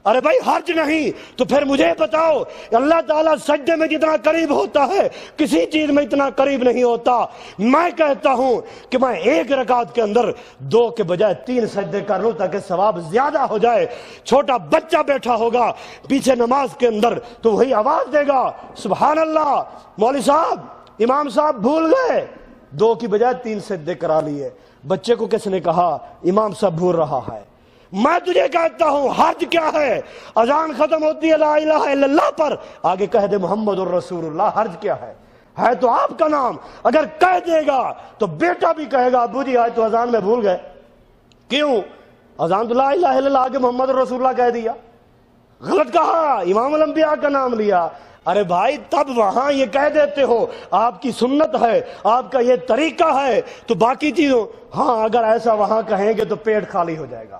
ارے بھائی حرج نہیں تو پھر مجھے بتاؤ، اللہ تعالیٰ سجدے میں جتنا قریب ہوتا ہے کسی چیز میں اتنا قریب نہیں ہوتا۔ میں کہتا ہوں کہ میں 1 رکعت کے اندر 2 کے بجائے 3 سجدے کر لوں تاکہ ثواب زیادہ ہو جائے۔ چھوٹا بچہ بیٹھا ہوگا پیچھے نماز کے اندر تو وہی آواز دے گا سبحان اللہ، مولوی صاحب، امام صاحب بھول گئے، 2 کی بجائے 3 سجدے کرا لیے۔ بچے کو کس نے کہا امام صاحب بھول رہا ہے؟ میں تجھے کہتا ہوں حرج کیا ہے؟ اذان ختم ہوتی ہے لا الہ الا اللہ پر، آگے کہہ دے محمد الرسول اللہ، حرج کیا ہے تو آپ کا نام۔ اگر کہہ دے گا تو بیٹا بھی کہے گا ابو جی آج تو اذان میں بھول گئے۔ کیوں؟ اذان تو لا الہ الا اللہ، آگے محمد الرسول اللہ کہہ دیا، غلط کہا، امام الانبیاء کا نام لیا۔ ارے بھائی تب وہاں یہ کہہ دیتے ہو آپ کی سنت ہے، آپ کا یہ طریقہ ہے، تو باقی چیزوں ہاں اگر ایسا وہاں کہیں گے تو پیٹ خالی ہو جائے گا۔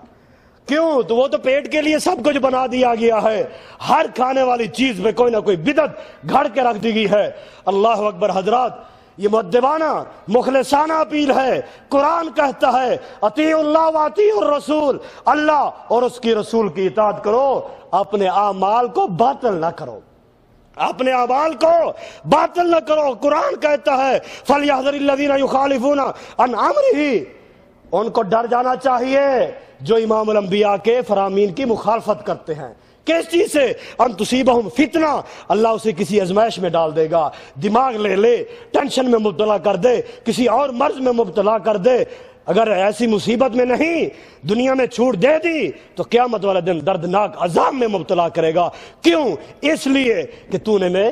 کیوں؟ تو وہ تو پیٹ کے لیے سب کچھ بنا دیا گیا ہے، ہر کھانے والی چیز میں کوئی نہ کوئی بدعت گھڑ کے رکھ دی گئی ہے۔ اللہ اکبر۔ حضرات یہ مؤدبانہ مخلصانہ اپیل ہے۔ قرآن کہتا ہے اطیعوا اللہ واطیعوا الرسول، اللہ اور اس کی رسول کی اطاعت کرو، اپنے اعمال کو باطل نہ کرو، اپنے اعمال کو باطل نہ کرو۔ قرآن کہتا ہے فَلْيَحْذَرِ الَّذِينَ يُخَالِفُونَ عَنْ أَمْرِهِ، ان کو ڈر جانا چاہیے جو امام الانبیاء کے فرامین کی مخالفت کرتے ہیں۔ کس چیز سے؟ ان تصیبہم فتنہ، اللہ اسے کسی ازمائش میں ڈال دے گا، دماغ لے ٹینشن میں مبتلا کر دے، کسی اور مرض میں مبتلا کر دے۔ اگر ایسی مصیبت میں نہیں دنیا میں چھوٹ دے دی تو قیامت والا دن دردناک عذاب میں مبتلا کرے گا۔ کیوں؟ اس لیے کہ تو نے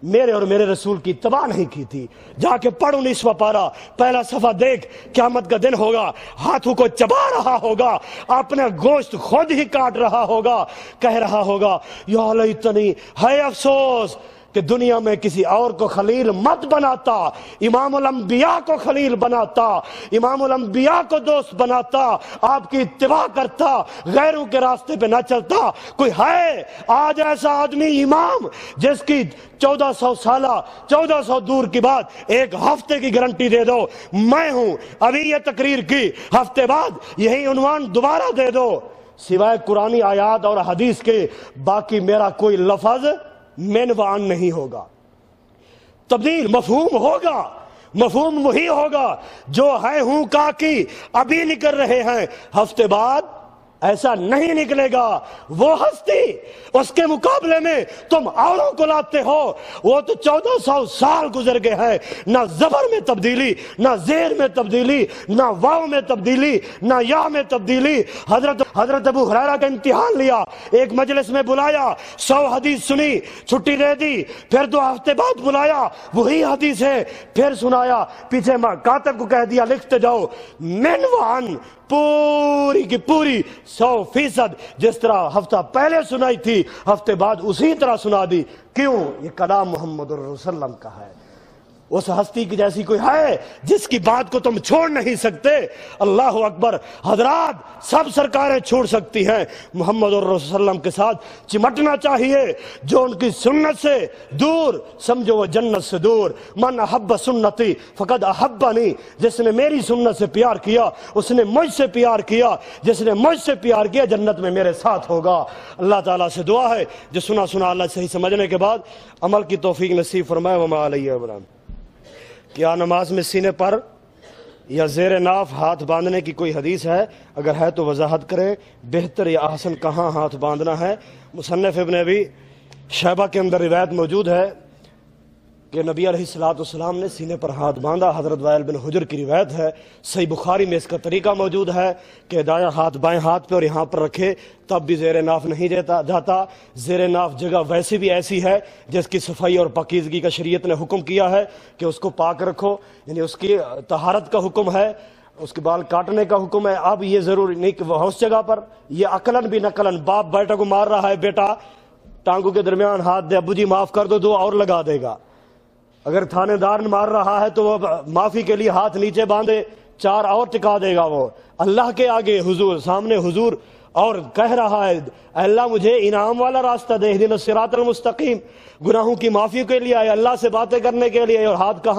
میرے اور میرے رسول کی اتباع نہیں کی تھی۔ جا کے پڑھ 19واں پارہ پہلا صفحہ دیکھ، قیامت کا دن ہوگا، ہاتھوں کو چبا رہا ہوگا، اپنا گوشت خود ہی کاٹ رہا ہوگا، کہہ رہا ہوگا یا لیتنی، ہے افسوس کہ دنیا میں کسی اور کو خلیل مت بناتا، امام الانبیاء کو خلیل بناتا، امام الانبیاء کو دوست بناتا، آپ کی اتباع کرتا، غیروں کے راستے پہ نہ چلتا۔ کوئی ہے آج ایسا آدمی امام جس کی 1400 سالہ 1400 دور کی بات 1 ہفتے کی گارنٹی دے دو میں ہوں، ابھی یہ تقریر کی، ہفتے بعد یہی عنوان دوبارہ دے دو، سوائے قرآنی آیات اور حدیث کے باقی میرا کوئی لفظ مینوان نہیں ہوگا۔ تبدیل مفہوم ہوگا، مفہوم وہی ہوگا جو ہے ہوں کا کی ابھی نکل رہے ہیں، ہفتے بعد ایسا نہیں نکلے گا۔ وہ ہستی اس کے مقابلے میں تم اوروں کو لاتے ہو، وہ تو 1400 سال گزر گئے ہیں، نہ زبر میں تبدیلی، نہ زیر میں تبدیلی، نہ واو میں تبدیلی، نہ یا میں تبدیلی۔ حضرت ابو ہریرہ کا امتحان لیا، ایک مجلس میں بلایا، 100 حدیث سنی، چھٹی دے دی، پھر 2 ہفتے بعد بلایا، وہی حدیث ہے، پھر سنایا، پیچھے کاتب کو کہہ دیا لکھتے جاؤ، من وعن، پوری کی پوری 100% جس طرح ہفتہ پہلے سنائی تھی ہفتے بعد اسی طرح سنا دی۔ کیوں؟ یہ کلام محمد رسول اللہ صلی اللہ علیہ وسلم کا ہے۔ اس ہستی کی جیسی کوئی ہے جس کی بات کو تم چھوڑ نہیں سکتے؟ اللہ اکبر۔ حضرات سب سرکاریں چھوڑ سکتی ہیں، محمد رسول اللہ صلی اللہ علیہ وسلم کے ساتھ چمٹنا چاہیے۔ جو ان کی سنت سے دور، سمجھو وہ جنت سے دور۔ من احب سنتی فقد احبنی، جس نے میری سنت سے پیار کیا اس نے مجھ سے پیار کیا، جس نے مجھ سے پیار کیا جنت میں میرے ساتھ ہوگا۔ اللہ تعالیٰ سے دعا ہے جو سنا اللہ صحیح سمجھنے کے بعد عمل کی توفیق نصیب فرمائے۔ وما علیہ السلام۔ کیا نماز میں سینے پر یا زیر ناف ہاتھ باندھنے کی کوئی حدیث ہے؟ اگر ہے تو وضاحت کریں، بہتر یا احسن کہاں ہاتھ باندھنا ہے؟ مصنف ابن ابی شیبہ کے اندر روایت موجود ہے کہ نبی علیہ السلام نے سینے پر ہاتھ باندھا۔ حضرت وائل بن حجر کی روایت ہے، صحیح بخاری میں اس کا طریقہ موجود ہے کہ دایاں ہاتھ بائیں ہاتھ پہ اور یہاں پر رکھے، تب بھی زیر ناف نہیں جاتا۔ زیر ناف جگہ ویسے بھی ایسی ہے جس کی صفائی اور پاکیزگی کا شریعت نے حکم کیا ہے کہ اس کو پاک رکھو، یعنی اس کی طہارت کا حکم ہے، اس کے بال کاٹنے کا حکم ہے۔ اب یہ ضروری نہیں کہ وہ اس جگہ پر، یہ عقلاً بھی نقلاً، باپ بیٹا کو مار رہا ہے، بیٹا ٹانگوں کے درمیان ہاتھ دے، ابو جی معاف کر دو، 2 اور لگا دے گا۔ اگر تھانے دار مار رہا ہے تو وہ معافی کے لیے ہاتھ نیچے باندھے، 4 اور ٹکا دے گا۔ وہ اللہ کے آگے حضور سامنے حضور اور کہہ رہا ہے اے اللہ مجھے انعام والا راستہ دے، اہدنا الصراط المستقیم، گناہوں کی معافی کے لیے آئے، اللہ سے باتیں کرنے کے لیے، اور ہاتھ کہاں